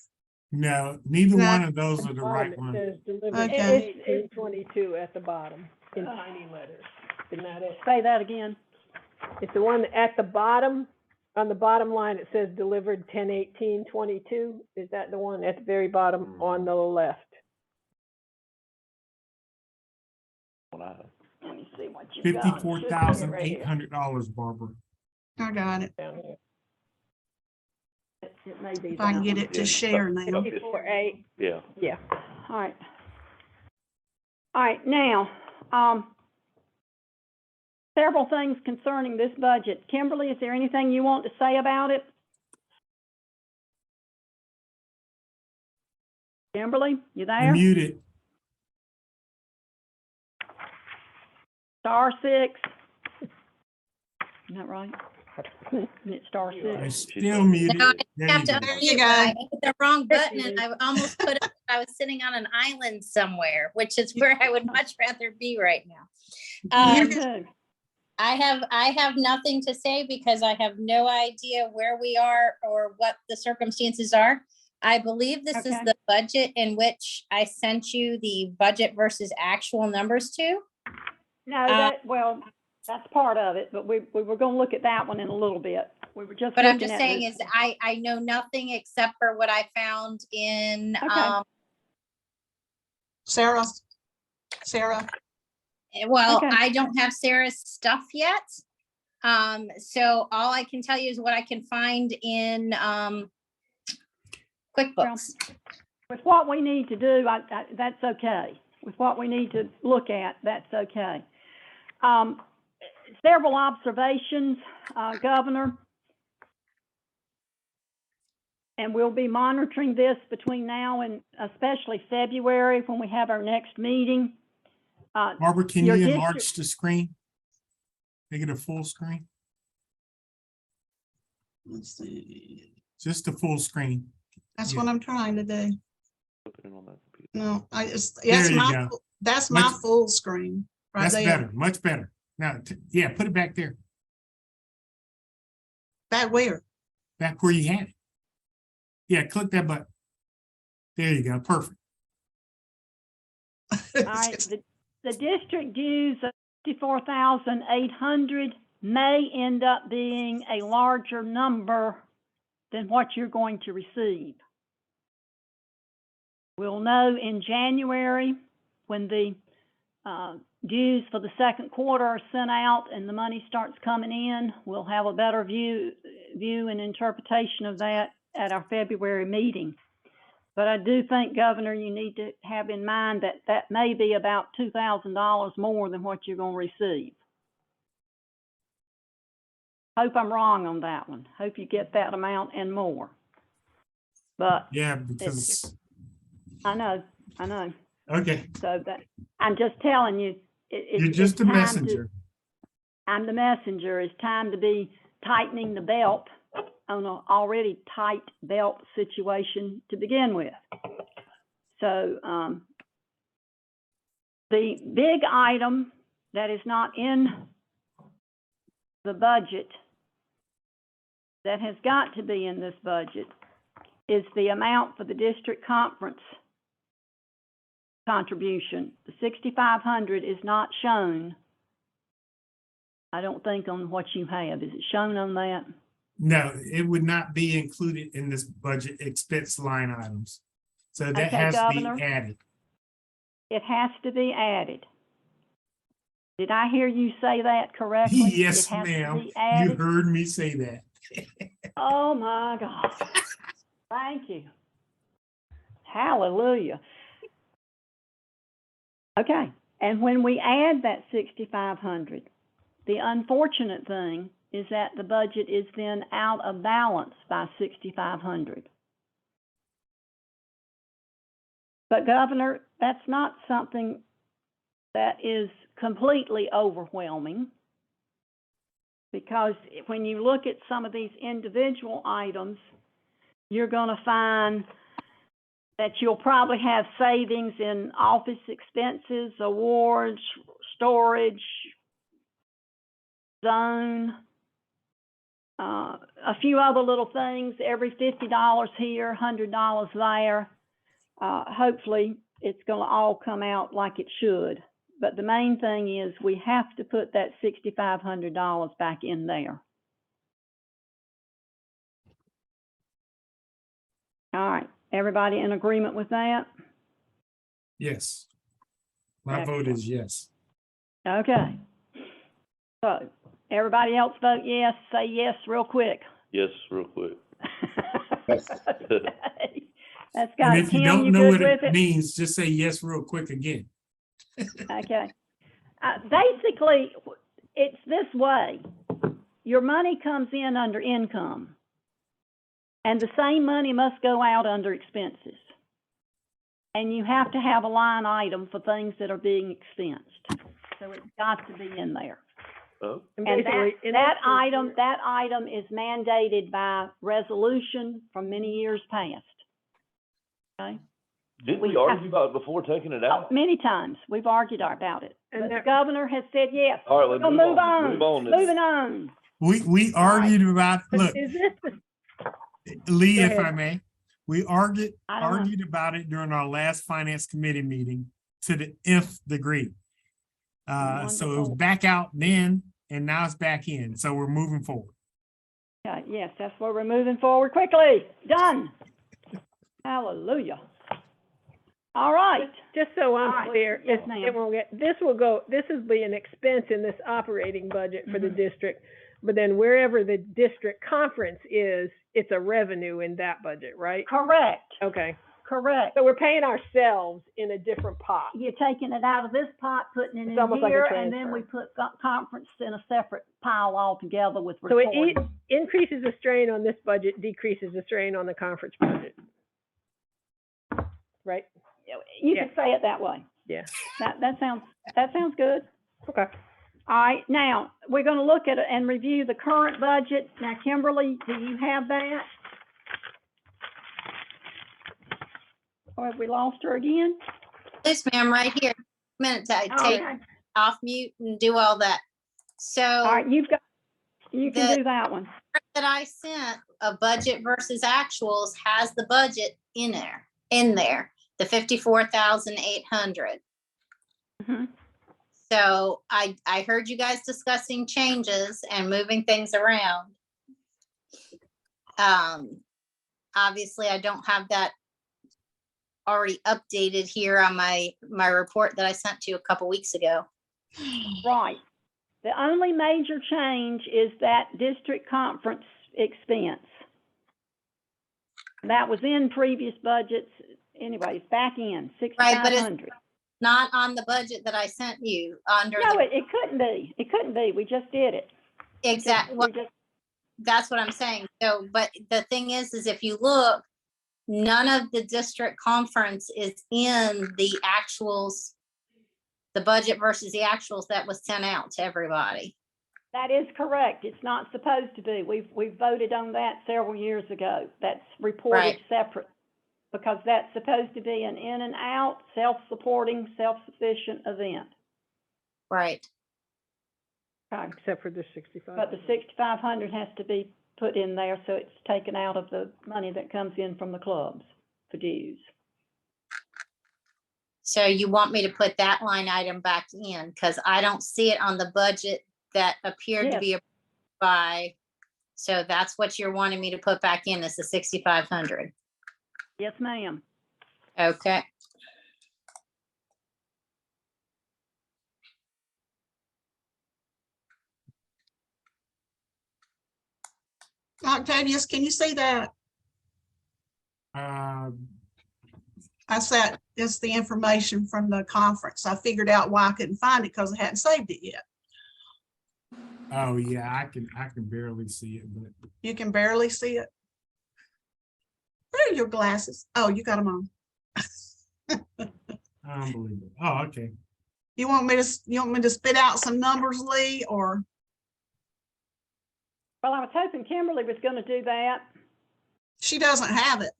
No, neither No. one of those are the right It one. says delivered Okay. 1822 at the bottom in tiny letters. Isn't that it? Say that again. It's the one at the bottom, on the bottom line, it says delivered 10/18/22. Is that the one at the very bottom on the left? Let me see what you've got. $54,800, Barbara. I got it. Down here. It may be If I can that get one. it to share now. 54.8, Yeah. yeah. All right. All right, now, several things concerning this budget. Kimberly, is there anything you want to say about it? Kimberly, you You're there? muted. Star 6. Isn't that right? It's star You're 6. still muted. Now There I have you to go. There you unmute, go. but I hit the wrong button and I almost put it, I was sitting on an island somewhere, which is where I would much rather be right now. Me Um, too. I have nothing to say because I have no idea where we are or what the circumstances are. I believe this is Okay. the budget in which I sent you the budget versus actual numbers to. No, well, that's part of it, but we were gonna look at that one in a little bit. We were just But I'm looking just at saying this- is I know nothing except for what I found in, Okay. Sarah, well, Okay. I don't have Sarah's stuff yet. So all I can tell you is what I can find in, QuickBooks. with what we need to do, that's okay. With what we need to look at, that's okay. Several observations, Governor. And we'll be monitoring this between now and especially February when we have our next meeting. Barbara, can you Your enlarge district- the screen? Make it a full screen, let's see. just a full screen. That's Yeah. what I'm trying to do. Put it on that computer. No, There you go. That's my Much- full screen right That's there. better, much better. Now, yeah, put it back there, Back where? back where you had it. Yeah, click that button. There you go, perfect. All right, the district dues of 54,800 may end up being a larger number than what you're going to receive. We'll know in January when the dues for the second quarter are sent out and the money starts coming in. We'll have a better view and interpretation of that at our February meeting. But I do think, Governor, you need to have in mind that that may be about $2,000 more than what you're gonna receive. Hope I'm wrong on that one. Hope you get that amount and more. But Yeah, because, I know. okay, So that, I'm just telling you, you're just a it's time to- messenger. I'm the messenger. It's time to be tightening the belt on an already tight belt situation to begin with. So, the big item that is not in the budget, that has got to be in this budget, is the amount for the district conference contribution. The 6,500 is not shown, I don't think, on what you have. Is it shown on that? No, it would not be included in this budget expense line items. So that Okay, has to Governor. be added. It has to be added. Did I hear you say that correctly? Yes, It has to ma'am. be You added? heard me say that. Oh, my God. Thank you. Hallelujah. Okay, and when we add that 6,500, the unfortunate thing is that the budget is then out of balance by 6,500. But Governor, that's not something that is completely overwhelming, because when you look at some of these individual items, you're going to find that you'll probably have savings in office expenses, awards, storage, zone, a few other little things, every $50 here, $100 there. Hopefully, it's going to all come out like it should. But the main thing is we have to put that $6,500 back in there. All right, everybody in agreement with that? Yes. My vote is yes. Okay. So, everybody else vote yes, say yes real quick. Yes, real quick. Okay. That's got And it. if you Tim, don't you know good what with it it? means, just say yes real quick again. Okay. Basically, it's this way. Your money comes in under income, and the same money must go out under expenses. And you have to have a line item for things that are being expensed. So it's got to be in there. Oh, And And basically, that item is mandated by resolution from many years past. Okay? didn't We we have- argue about it before taking it out? Many times, we've argued about it. And But the that- governor has said yes. All right, We're let's gonna move move on. on. Move on then. Moving on. We argued about, but look, is this the Lee, Go if I ahead. may, we argued I don't know. about it during our last finance committee meeting to the nth degree. So it was Wonderful. back out then, and now it's back in. So we're moving forward. Yes, that's where we're moving forward quickly. Done. Hallelujah. All right. Just so I'm All right. clear, Yes, it ma'am. will get, this will be an expense in this operating budget for the Mhm. district. But then wherever the district conference is, it's a revenue in that budget, right? Correct. Okay, Correct. so we're paying ourselves in a different pot. You're taking it out of this pot, putting it It's in almost like a here, and then we transfer. put conference in a separate pile altogether with So it reporting. increases the strain on this budget, decreases the strain on the conference budget. Right? You yeah. could say it that way. Yeah, That sounds good. okay. All right, now, we're gonna look at it and review the current budget. Now, Kimberly, do you have that? Or have we lost her again? Yes, ma'am, right here. Minute to take Okay. off mute and do all that. So. All right, you can do that one. That I sent, a budget versus actuals, has the budget in there, the 54,800. Mhm. So I heard you guys discussing changes and moving things around. Obviously, I don't have that already updated here on my report that I sent to you a couple weeks ago. Right. The only major change is that district conference expense. That was in previous budgets. Anyways, back in, but 6,500. Not on the budget that I sent you under No, the it couldn't be. It couldn't be. We just did it. exact, We well, just- that's what I'm saying. So, but the thing is if you look, none of the district conference is in the actuals, the budget versus the actuals that was sent out to everybody. That is correct. It's not supposed to be. We've voted on that several years ago. That's reported Right. separate because that's supposed to be an in and out, self-supporting, self-sufficient event. Right. Okay. Except for the 65. But the 6,500 has to be put in there, so it's taken out of the money that comes in from the clubs for dues. So you want me to put that line item back in? Because I don't see it on the budget that appeared to Yes. be approved by, so that's what you're wanting me to put back in, is the 6,500. Yes, ma'am. Okay. Octavius, can you see that? Uh, I said, it's the information from the conference. I figured out why I couldn't find it because I hadn't saved it yet. oh yeah, I can barely see it, but You can barely see it. Where are your glasses? Oh, you got them on. unbelievable. Oh, okay. You want me to spit out some numbers, Lee, or? Well, I was hoping Kimberly was gonna do that. She doesn't have it.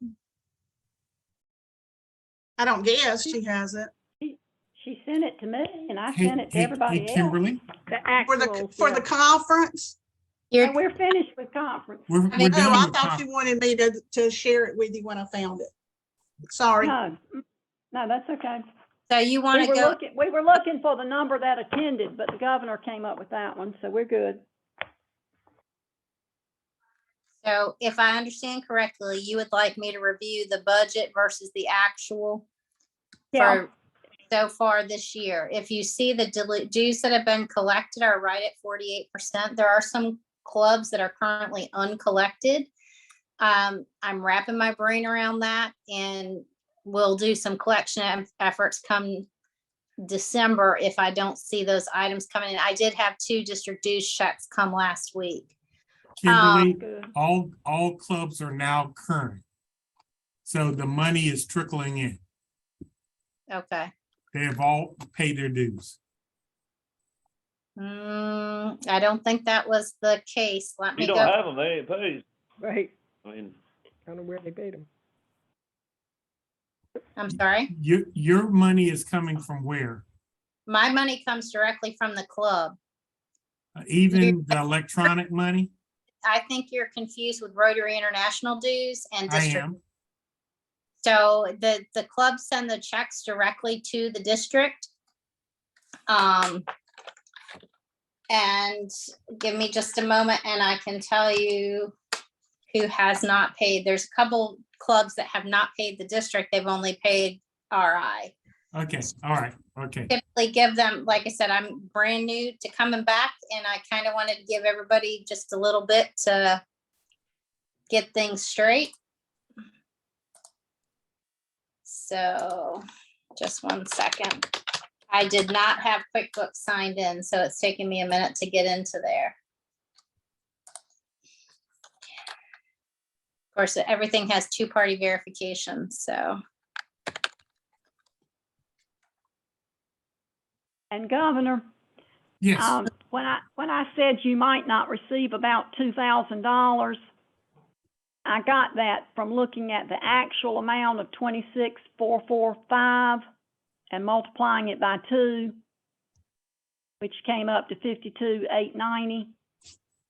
I don't guess she has it. She sent it to me and I Hey, sent it to hey, everybody hey, else. Kimberly, The For the, actuals, for yeah. the conference? You're, And we're finished with conference. we're I mean, Oh, done I with thought you wanted me to share it with you when I found it. Sorry. No, no, that's okay. so you want We to were go, looking, we were looking for the number that attended, but the governor came up with that one, so we're good. so if I understand correctly, you would like me to review the budget versus the actual Yeah. for so far this year. If you see the dues that have been collected are right at 48%. There are some clubs that are currently uncollected. I'm wrapping my brain around that, and we'll do some collection efforts come December if I don't see those items coming in. I did have 2 district dues checks come last week. Kimberly, Good. all clubs are now current. So the money is trickling in. Okay. They have all paid their dues. I don't think that was the case. Let You me don't go. have them, they ain't paid. Right. I mean, I don't know where they paid them. I'm sorry. Your money is coming from where? My money comes directly from the club. Even the electronic money? I think you're confused with Rotary International dues and I district. am. So the club send the checks directly to the district. And give me just a moment and I can tell you who has not paid. There's a couple clubs that have not paid the district. They've only paid RI. Okay, all right, okay. Typically give them, like I said, I'm brand new to coming back and I kind of wanted to give everybody just a little bit to get things straight. So just 1 second. I did not have QuickBooks signed in, so it's taking me a minute to get into there. Of course, everything has 2-party verification, so. And Governor, Yes, when I said you might not receive about $2,000, I got that from looking at the actual amount of 26,445 and multiplying it by 2, which came up to 52,890,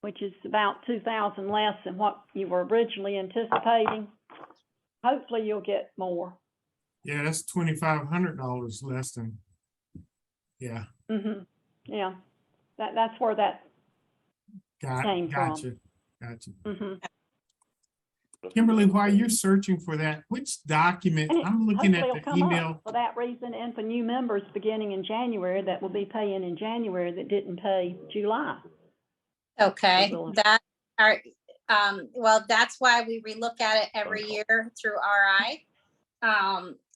which is about 2,000 less than what you were originally anticipating. Hopefully you'll get more. yeah, that's $2,500 less than, yeah, Yeah, that's where that, Came from. gotcha. mhm. Kimberly, while you're searching for that, which document, And it I'm looking at hopefully the it'll come up email. for that reason and for new members beginning in January that will be paying in January that didn't pay July. Okay, will- that are, Well, that's why we relook at it every year through RI.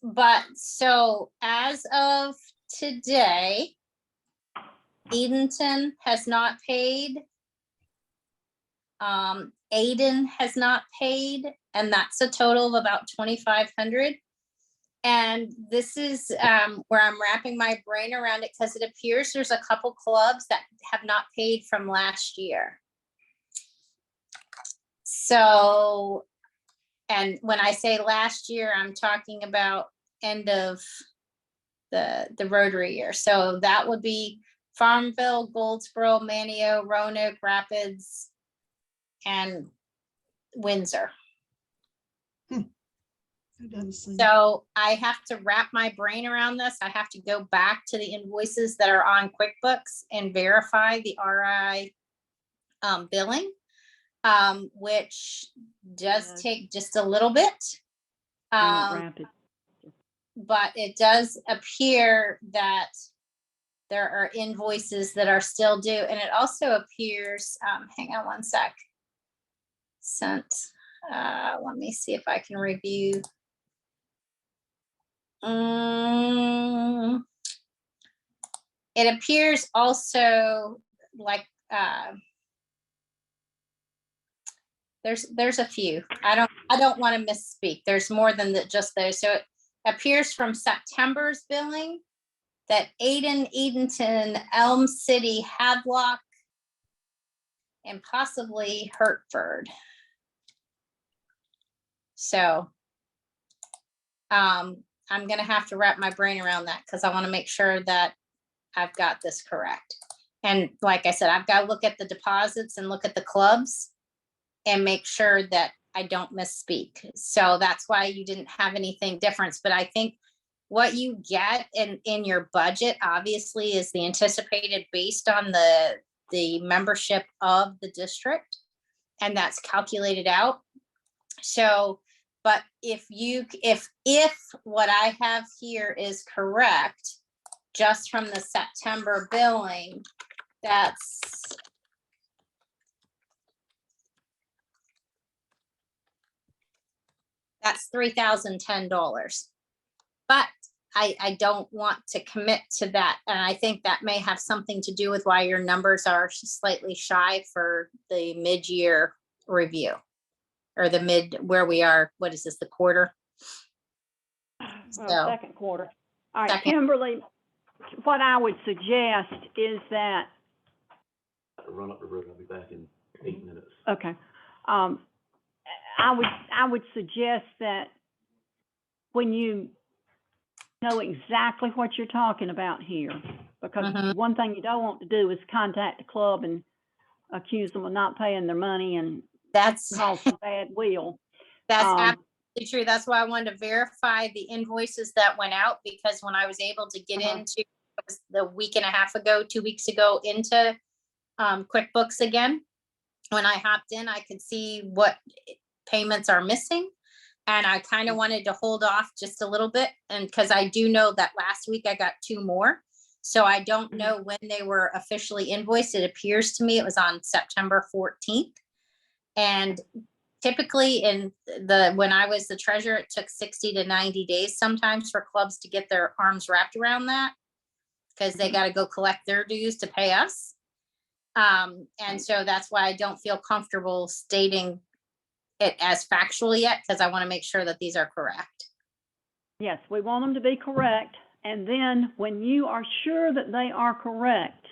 But so as of today, Edenton has not paid. Aiden has not paid, and that's a total of about 2,500. And this is where I'm wrapping my brain around it, because it appears there's a couple clubs that have not paid from last year. So, and when I say last year, I'm talking about end of the Rotary year. So that would be Farmville, Goldsboro, Manio, Roanoke, Rapids, and Windsor. It doesn't seem- So I have to wrap my brain around this. I have to go back to the invoices that are on QuickBooks and verify the RI billing, which does Yes. take just a little bit. Rapid. But it does appear that there are invoices that are still due, and it also appears, hang on one sec. Sent, let me see if I can review. It appears also like, there's a few. I don't want to misspeak. There's more than that, just those. So it appears from September's billing that Aiden, Edenton, Elm City, Havelock, and possibly Hertford. So I'm gonna have to wrap my brain around that, because I want to make sure that I've got this correct. And like I said, I've got to look at the deposits and look at the clubs and make sure that I don't misspeak. So that's why you didn't have anything different. But I think what you get in your budget, obviously, is the anticipated based on the membership of the district, and that's calculated out. So, but if what I have here is correct, just from the September billing, that's $3,010. But I don't want to commit to that. And I think that may have something to do with why your numbers are slightly shy for the mid-year review, or where we are. What is this, the quarter? Well, So, second quarter. All right, Second. Kimberly, what I would suggest is that, Run up the road, I'll be back in 8 minutes. okay, I would suggest that when you know exactly what you're talking about here, because Mhm. one thing you don't want to do is contact the club and accuse them of not paying their money and that's cause some bad will. absolutely true. That's why I wanted to verify the invoices that went out, because when I was able to get into, it was the week and a half ago, 2 weeks ago, into QuickBooks again, when I hopped in, I could see what payments are missing. And I kind of wanted to hold off just a little bit, and because I do know that last week I got 2 more. So I don't know when they were officially invoiced. It appears to me it was on September 14th. And typically when I was the treasurer, it took 60 to 90 days sometimes for clubs to get their arms wrapped around that, because they got to go collect their dues to pay us. And so that's why I don't feel comfortable stating it as factual yet, because I want to make sure that these are correct. Yes, we want them to be correct. And then when you are sure that they are correct,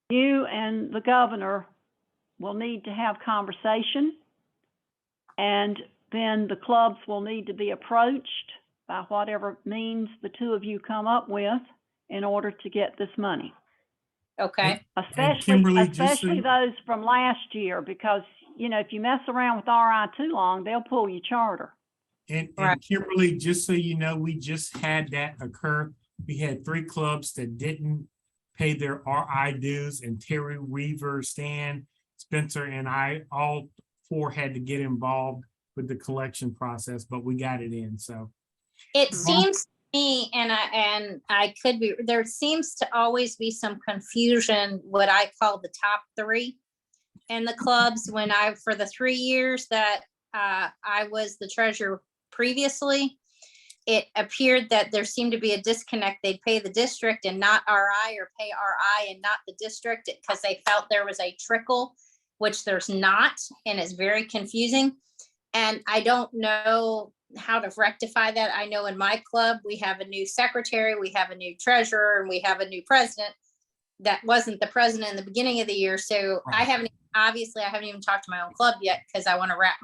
you and the governor will need to have conversation. And then the clubs will need to be approached by whatever means the two of you come up with in order to get this money. Okay. Kimberly, just so Especially you- those from last year, because, you know, if you mess around with RI too long, they'll pull your charter. And Right. Kimberly, just so you know, we just had that occur. We had 3 clubs that didn't pay their RI dues, and Terry, Weaver, Stan, Spencer, and I, all 4 had to get involved with the collection process, but we got it in, so. It Mhm. seems to me, and I could be, there seems to always be some confusion, what I call the top 3. in the clubs for the 3 years that I was the treasurer previously, it appeared that there seemed to be a disconnect. They'd pay the district and not RI, or pay RI and not the district, because they felt there was a trickle, which there's not, and it's very confusing. And I don't know how to rectify that. I know in my club, we have a new secretary, we have a new treasurer, and we have a new president. That wasn't the president in the beginning of the year. So I haven't even talked to my own club yet, because I want to wrap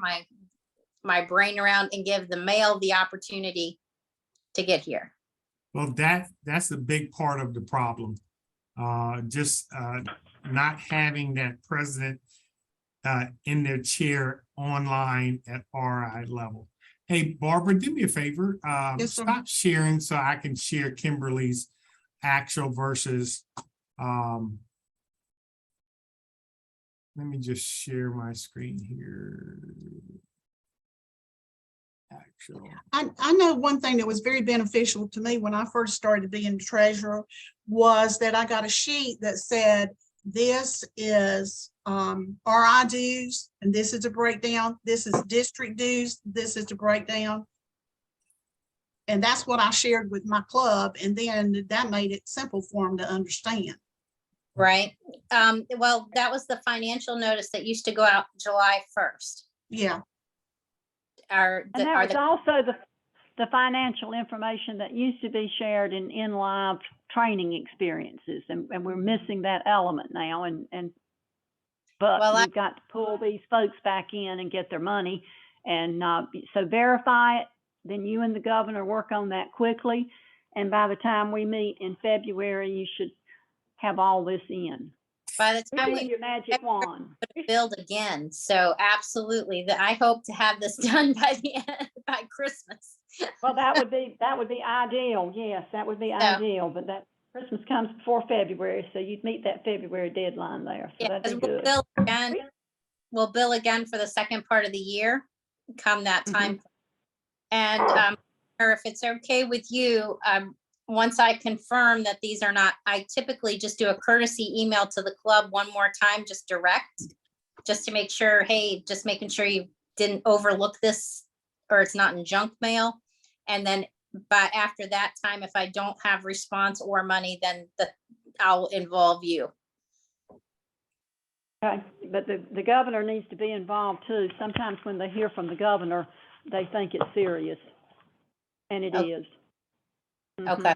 my brain around and give the mail the opportunity to get here. Well, that's a big part of the problem. Just not having that president in their chair online at RI level. Hey, Barbara, do me a favor. Yes, sir. Stop sharing so I can share Kimberly's actual versus. Let me just share my screen here. Actual. I know one thing that was very beneficial to me when I first started being treasurer was that I got a sheet that said, this is RI dues, and this is a breakdown. This is district dues. This is the breakdown. And that's what I shared with my club. And then that made it simple for them to understand. Right. Well, that was the financial notice that used to go out July 1st. Yeah. And that was also the financial information that used to be shared in live training experiences, and we're missing that element now, but Well, we've got to pull these folks back in and get their money, and so verify it, then you and the governor work on that quickly, and by the time we meet in February, you should have all this in. By the time Your magic wand. build again. So absolutely, I hope to have this done by Christmas. Well, that would be ideal. Yes, that would be ideal. But that Christmas comes before February, so you'd meet that February deadline there. So Yeah, that'd be we'll good. bill again. We'll bill again for the second part of the year, come that time. And or if it's okay with you, once I confirm that these are not, I typically just do a courtesy email to the club one more time, just direct, just to make sure, hey, just making sure you didn't overlook this, or it's not in junk mail. And then after that time, if I don't have response or money, then I'll involve you. Okay, but the governor needs to be involved too. Sometimes when they hear from the governor, they think it's serious, and it is. Okay.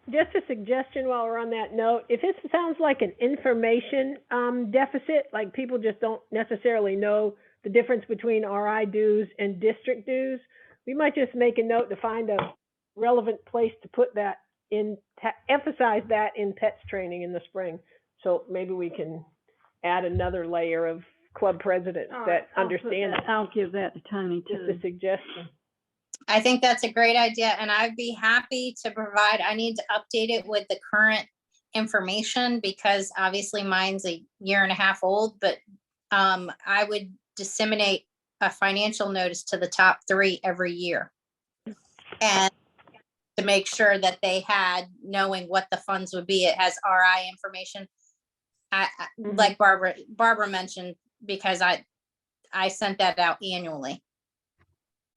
Just a suggestion while we're on that note, if it sounds like an information deficit, like people just don't necessarily know the difference between RI dues and district dues, we might just make a note to find a relevant place to put that in, emphasize that in PETS training in the spring. So maybe we can add another layer of club presidents that understand it. I'll give that to Tony too. Just a suggestion. I think that's a great idea, and I'd be happy to provide. I need to update it with the current information, because obviously mine's a year and a half old, but I would disseminate a financial notice to the top 3 every year, and to make sure that they had, knowing what the funds would be. It has RI information. Like Barbara mentioned, because I sent that out annually.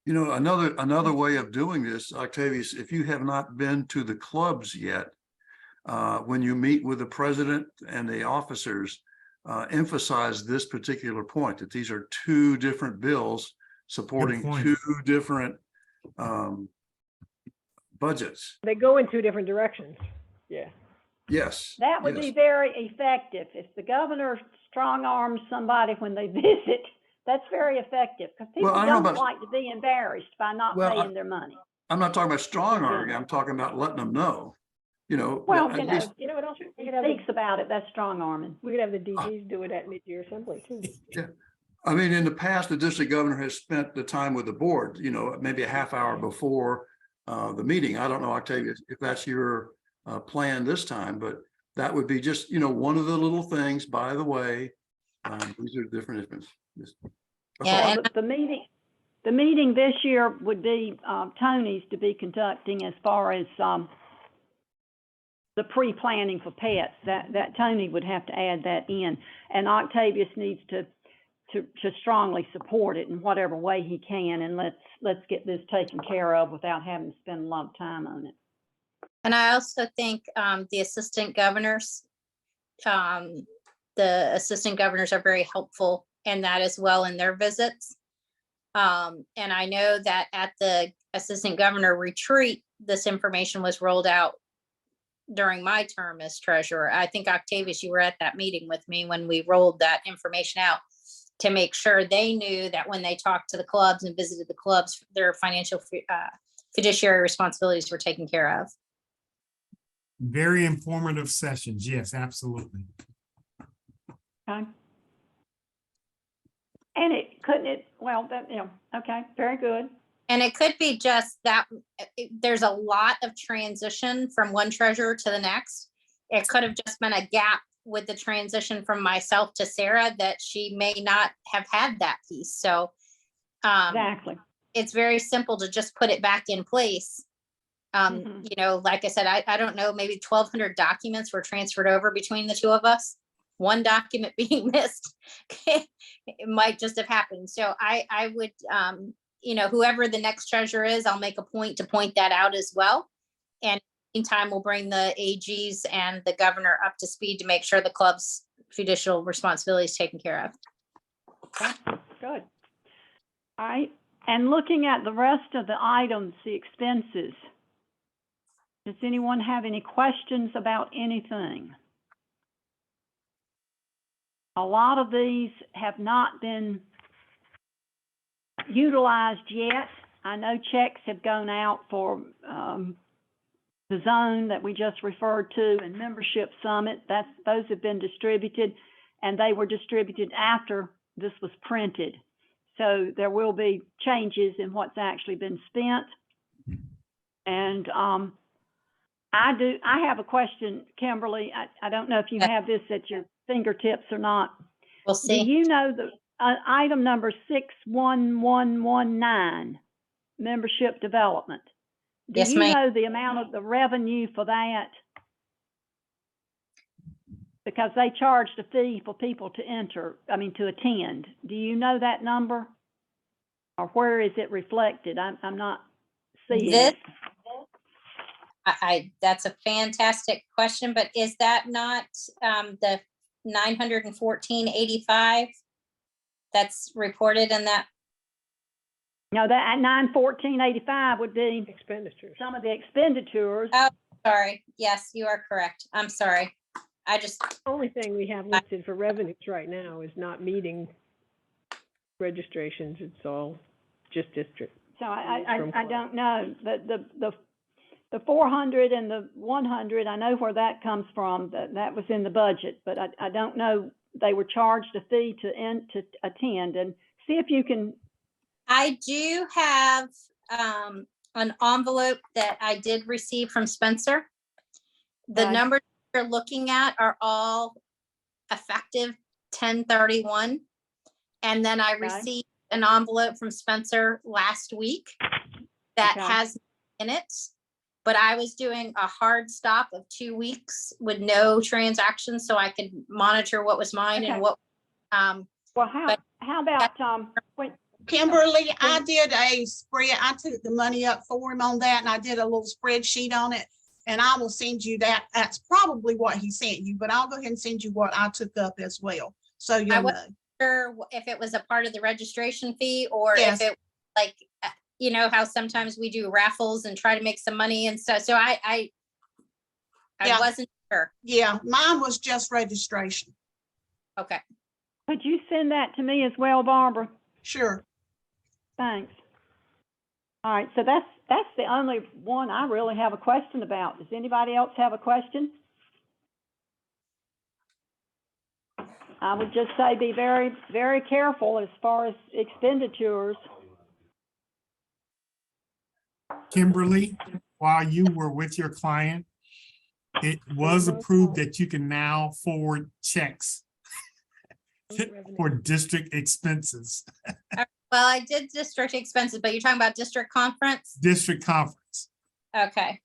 You know, another way of doing this, Octavius, if you have not been to the clubs yet, when you meet with the president and the officers, emphasize this particular point, that these are 2 different bills supporting 2 different budgets. They go in 2 different directions. Yeah. Yes. That would be very effective. If the governor strong arms somebody when they visit, that's very effective, because people don't like to be embarrassed by not paying their money. I'm not talking about strong arming. I'm talking about letting them know, you know. Well, at least, What else? He speaks about it, that's strong arming. We could have the DGs do it at mid-year assembly too. yeah. I mean, in the past, the district governor has spent the time with the board, you know, maybe a half hour before the meeting. I don't know, Octavia, if that's your plan this time, but that would be just, you know, one of the little things, by the way. These are different issues. Yeah, the meeting this year would be Tony's to be conducting, as far as the pre-planning for pets, that Tony would have to add that in. And Octavius needs to strongly support it in whatever way he can, and let's get this taken care of without having to spend a lot of time on it. And I also think the assistant governors are very helpful in that as well in their visits. And I know that at the assistant governor retreat, this information was rolled out during my term as treasurer. I think Octavius, you were at that meeting with me when we rolled that information out to make sure they knew that when they talked to the clubs and visited the clubs, their financial fiduciary responsibilities were taken care of. Very informative sessions. Yes, absolutely. Okay. And okay, very good. And it could be just that there's a lot of transition from one treasurer to the next. It could have just been a gap with the transition from myself to Sarah that she may not have had that piece. So Exactly. it's very simple to just put it back in place. You know, like I said, I don't know, maybe 1,200 documents were transferred over between the two of us. One document being missed, it might just have happened. So I would, you know, whoever the next treasurer is, I'll make a point to point that out as well. And meantime, we'll bring the AGs and the governor up to speed to make sure the club's fiducial responsibility is taken care of. Okay, good. All right. And looking at the rest of the items, the expenses, does anyone have any questions about anything? A lot of these have not been utilized yet. I know checks have gone out for the zone that we just referred to and membership summit. Those have been distributed, and they were distributed after this was printed. So there will be changes in what's actually been spent. And I have a question, Kimberly. I don't know if you have this at your fingertips or not. We'll Do see. you know the item number 61119, membership development? Do Yes, you ma'am. know the amount of the revenue for that? Because they charged a fee for people to to attend. Do you know that number? Or where is it reflected? I'm not seeing This- it. That's a fantastic question, but is that not the 914.85 that's reported in that? No, that at 914.85 would be Expenditures. some of the expenditures. Oh, sorry. Yes, you are correct. I'm sorry. Only thing we have listed for revenues right now is not meeting registrations. It's all just district. So I don't know, the 400 and the 100, I know where that comes from, that was in the budget, but I don't know, they were charged a fee to attend, and see if you can. I do have an envelope that I did receive from Spencer. The Right. numbers you're looking at are all effective 10/31. And then I Okay. received an envelope from Spencer last week that Okay. has in it. But I was doing a hard stop of 2 weeks with no transactions, so I could monitor what was mine Okay. and what. Well, how about, Kimberly, I did a spread. I took the money up for him on that, and I did a little spreadsheet on it. And I will send you that. That's probably what he sent you, but I'll go ahead and send you what I took up as well. So you'll know. Sure if it was a part of the registration fee or Yes. if it like, you know, how sometimes we do raffles and try to make some money and stuff. So I Yeah. wasn't sure. Yeah, mine was just registration. Okay. could you send that to me as well, Barbara? Sure. Thanks. All right, so that's the only one I really have a question about. Does anybody else have a question? I would just say be very, very careful as far as expenditures. Kimberly, while you were with your client, it was approved that you can now forward checks for district expenses, Well, I did district expenses, but you're talking about district conference? district conference. Okay.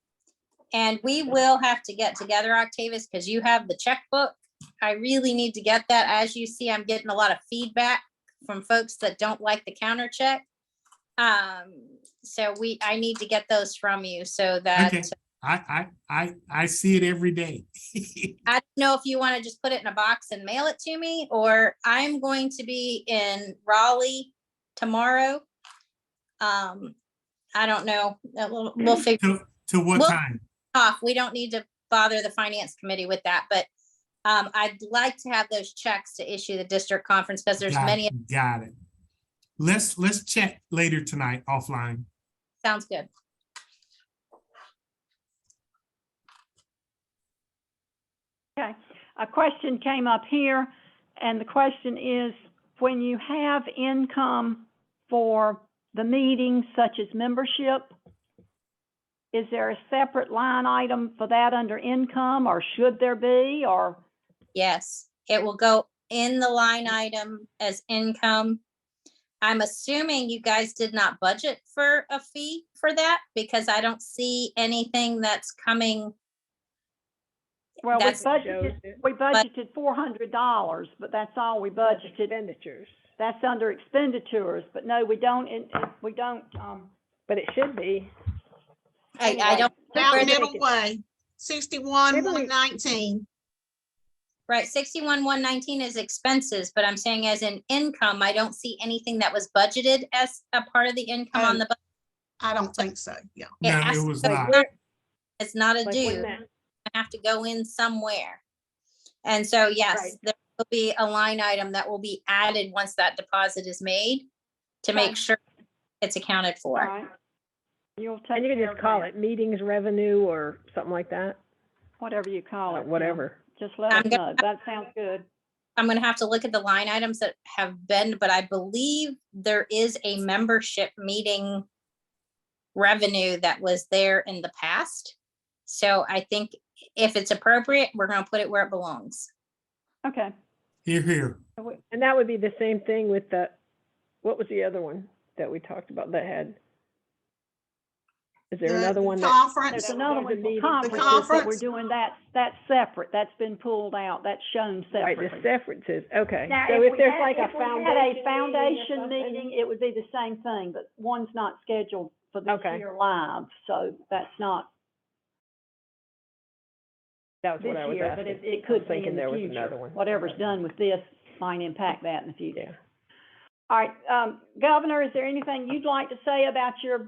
And we will have to get together, Octavius, because you have the checkbook. I really need to get that. As you see, I'm getting a lot of feedback from folks that don't like the counter check. So I need to get those from you so that Okay. I see it every day. I don't know if you want to just put it in a box and mail it to me, or I'm going to be in Raleigh tomorrow. I don't know. We'll figure To what Well- time? off. We don't need to bother the finance committee with that, but I'd like to have those checks to issue the district conference because there's many. Got it. Let's check later tonight offline. Sounds good. Okay, a question came up here, and the question is, when you have income for the meetings such as membership, is there a separate line item for that under income, or should there be, or? Yes, it will go in the line item as income. I'm assuming you guys did not budget for a fee for that because I don't see anything that's coming. Well, That's- we budgeted $400, but that's all we budgeted. Expenditures, That's under expenditures, but no, we don't, but it should be. I don't. Down where the- middle way, 61, Maybe we- 119. Right, 61,119 is expenses, but I'm saying as in income, I don't see anything that was budgeted as a part of the income on the, budget. I don't think so, yeah. It No, has it to was go- not. it's not a Like due. when that- I have to go in somewhere. And so, yes, Right. there will be a line item that will be added once that deposit is made to Okay. make sure it's accounted all for. right. You'll take And you can care just of call that, it meetings revenue or something like that, whatever you call it. Tim. whatever. Just let I'm us gonna- know. That sounds good. I'm gonna have to look at the line items that have been, but I believe there is a membership meeting revenue that was there in the past. So I think if it's appropriate, we're gonna put it where it belongs. Okay. Here. And that would be the same thing with what was the other one that we talked about that had? Is there another one that? Conference, There's That was another under one for meeting. conferences, but we're conference. doing that's separate. That's been pulled out. That's shown Right, the separately. separates, okay. Now, So if we there's had- like a if we had foundation. foundation or meeting, something- it would be the same thing, but one's not scheduled for this Okay. year live, so that's not That was this what I was year, but asking. it could be thinking in there the was future. another one. Whatever's done with this might impact that in the future. Yeah. All right, Governor, is there anything you'd like to say about your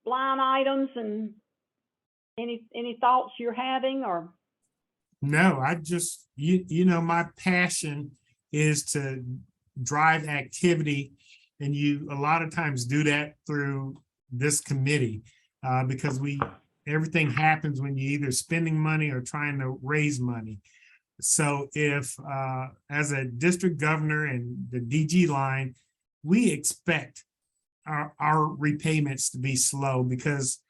line items and any thoughts you're having, or? No, I just, you know, my passion is to drive activity. And you a lot of times do that through this committee, because everything happens when you're either spending money or trying to raise money. So if, as a district governor and the DG line, we expect our repayments to be slow because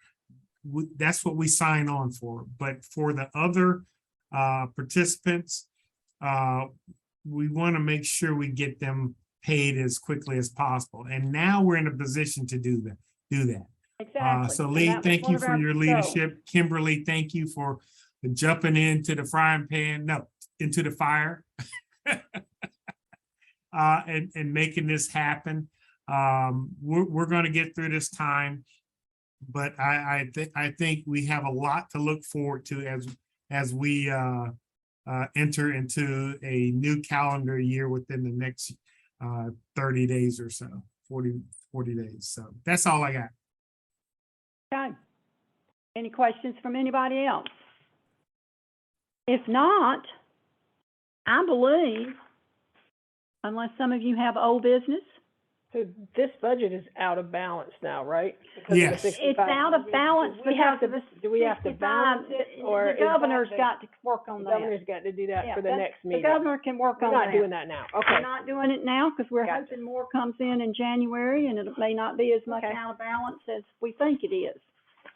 that's what we sign on for. But for the other participants, we want to make sure we get them paid as quickly as possible. And now we're in a position to do that. Exactly. So and Lee, that was thank one you of for our your goals. leadership. Kimberly, thank you for jumping into the frying pan, into the fire. And making this happen. We're gonna get through this time. But I think we have a lot to look forward to as we enter into a new calendar year within the next 30 days or so, 40 days. So that's all I got. Okay. Any questions from anybody else? If not, I believe, unless some of you have old business, So this budget is out of balance now, right? Because of the Yes. 65. it's out of balance Do we have because of to, the do we have to 65. balance it, or The is that governor's the- got to work on The that. governor's got to do that Yeah, for the that's- next meeting. The governor can work We're on not that. doing that now, We're okay. not doing it now because we're Gotcha. hoping more comes in January, and it may not be as much Okay. out of balance as we think it is.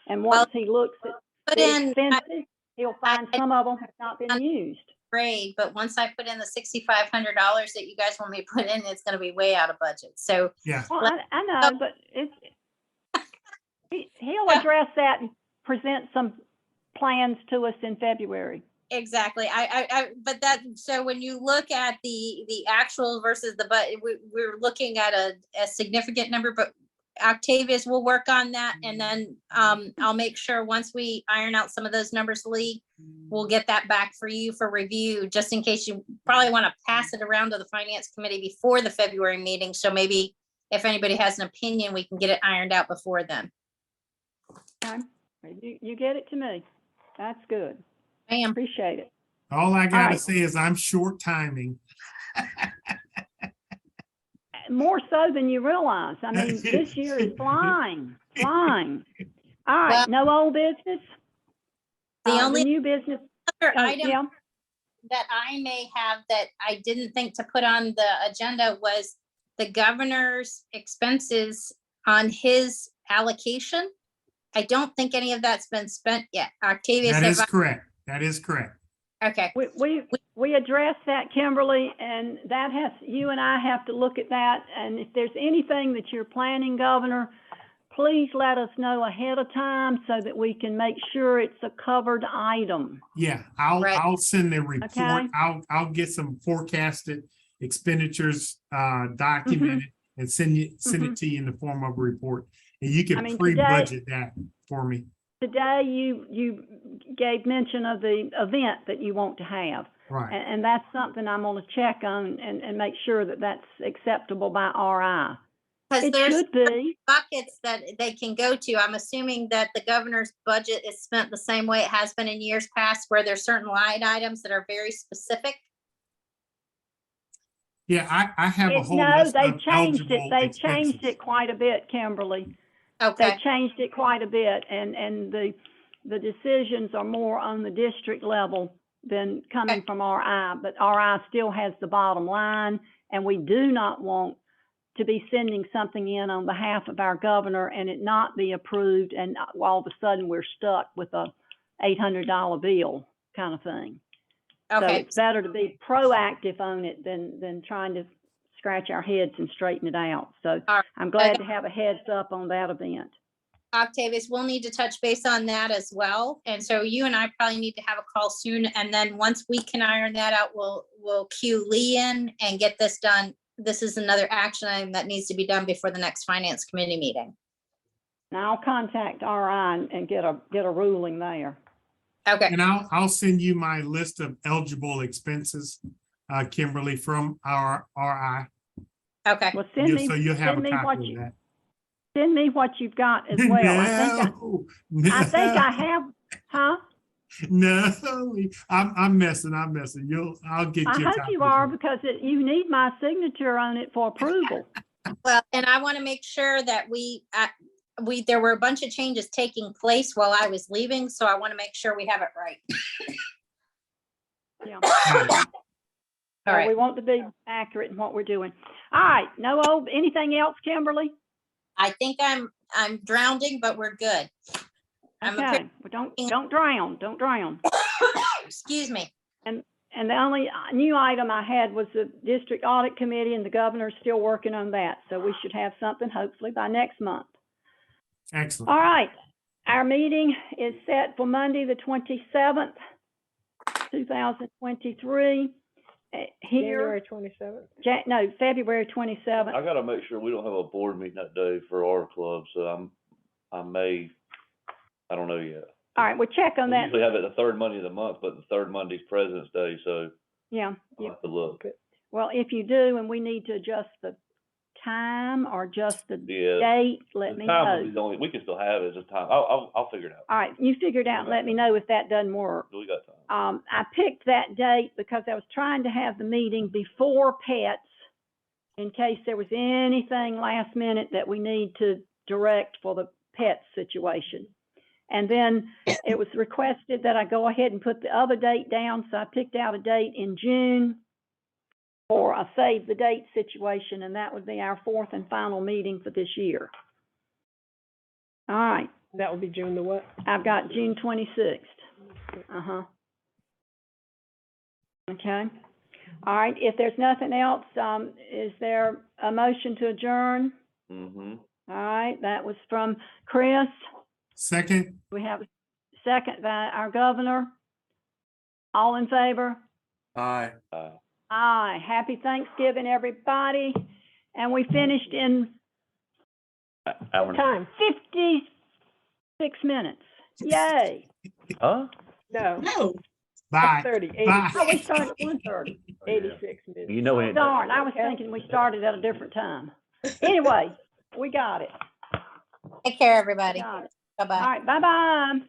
And Well, once he looks at Put the in, expenses, he'll find some of them have not been used. grade, but once I put in the $6,500 that you guys want me to put in, it's gonna be way out of budget. So Yeah. Well, I know, but he'll address that and present some plans to us in February. Exactly. But that, so when you look at the actual versus the, but we're looking at a significant number, but Octavius will work on that. And then I'll make sure once we iron out some of those numbers, Lee, we'll get that back for you for review, just in case you probably want to pass it around to the finance committee before the February meeting. So maybe if anybody has an opinion, we can get it ironed out before then. Okay, you get it to me. That's good. I am. Appreciate it. All I gotta right. say is I'm short timing. More so than you realize. I mean, this year is flying. All right, no old business? The only new business, other item yeah, that I may have that I didn't think to put on the agenda was the governor's expenses on his allocation. I don't think any of that's been spent yet. Octavius, That is correct. That is correct. okay, we addressed that, Kimberly, and that you and I have to look at that. And if there's anything that you're planning, Governor, please let us know ahead of time so that we can make sure it's a covered item. Yeah, Right. I'll send the report. Okay. I'll get some forecasted expenditures documented and send it to you in the form of a report. And you can I mean, pre-budget that for me. Today, you gave mention of the event that you want to have. Right. And that's something I'm gonna check on and make sure that that's acceptable by RI. because It there's should be. buckets that they can go to. I'm assuming that the governor's budget is spent the same way it has been in years past, where there's certain line items that are very specific. Yeah, I have a whole No, list they've of changed it. eligible They've changed expenses. it quite a bit, Kimberly. Okay, They've changed it quite a bit, and the decisions are more on the district level than coming from RI, but RI still has the bottom line, and we do not want to be sending something in on behalf of our governor and it not be approved, and all of a sudden we're stuck with a $800 bill kind of thing. So okay, it's better to be proactive on it than trying to scratch our heads and straighten it out. So All right. I'm glad to have a heads up on that event. Octavius, we'll need to touch base on that as well. And so you and I probably need to have a call soon. And then once we can iron that out, we'll cue Lee in and get this done. This is another action item that needs to be done before the next finance committee meeting. Now I'll contact RI and get a ruling there. Okay, And I'll send you my list of eligible expenses, Kimberly, from our RI. okay. Well, send me, So you'll have send a me what copy you, of that. send me what you've got as well. I think I have, huh? No, I'm messing. I'll get I you a hope copy you of are, that. because you need my signature on it for approval. Well, and I want to make sure that there were a bunch of changes taking place while I was leaving, so I want to make sure we have it right. Yeah. Right. All right. We want to be accurate in what we're doing. All right, anything else, Kimberly? I think I'm drowning, but we're good. I'm a Okay, well, don't drown. Excuse me. And the only new item I had was the district audit committee, and the governor's still working on that. So we should have something hopefully by next month. Excellent. All right, our meeting is set for Monday, the 27th, 2023. January Here, 27th. February 27th. I gotta make sure we don't have a board meeting that day for our club, so I don't know yet. All right, we'll check on We that. usually have it the third Monday of the month, but the third Monday's President's Day, so Yeah. I'll have to look. Well, if you do, and we need to adjust the time or just the Yeah. date, let The me time will know. be the only, we can still have it, it's just time. I'll figure it out. All right, you figure it out and let me know if that doesn't work. We got time. I picked that date because I was trying to have the meeting before pets in case there was anything last minute that we need to direct for the pets situation. And then it was requested that I go ahead and put the other date down, so I picked out a date in June for a save the date situation, and that would be our fourth and final meeting for this year. All right, That will be June the what? I've got June 26th. Okay. All right, if there's nothing else, is there a motion to adjourn? Mm-hmm. All right, that was from Chris. Second, We have a second by our governor. All in favor? Aye. Aye. Happy Thanksgiving, everybody. And we finished in Hour and a- Time. 56 minutes. Yay. Huh? No, No, Bye. 30, Bye. Oh, we started at 1:30. 86 minutes. You know it. Darn, I was thinking we started at a different time. Anyway, we got it. Take care, everybody. Got it. Bye-bye. All right, bye-bye.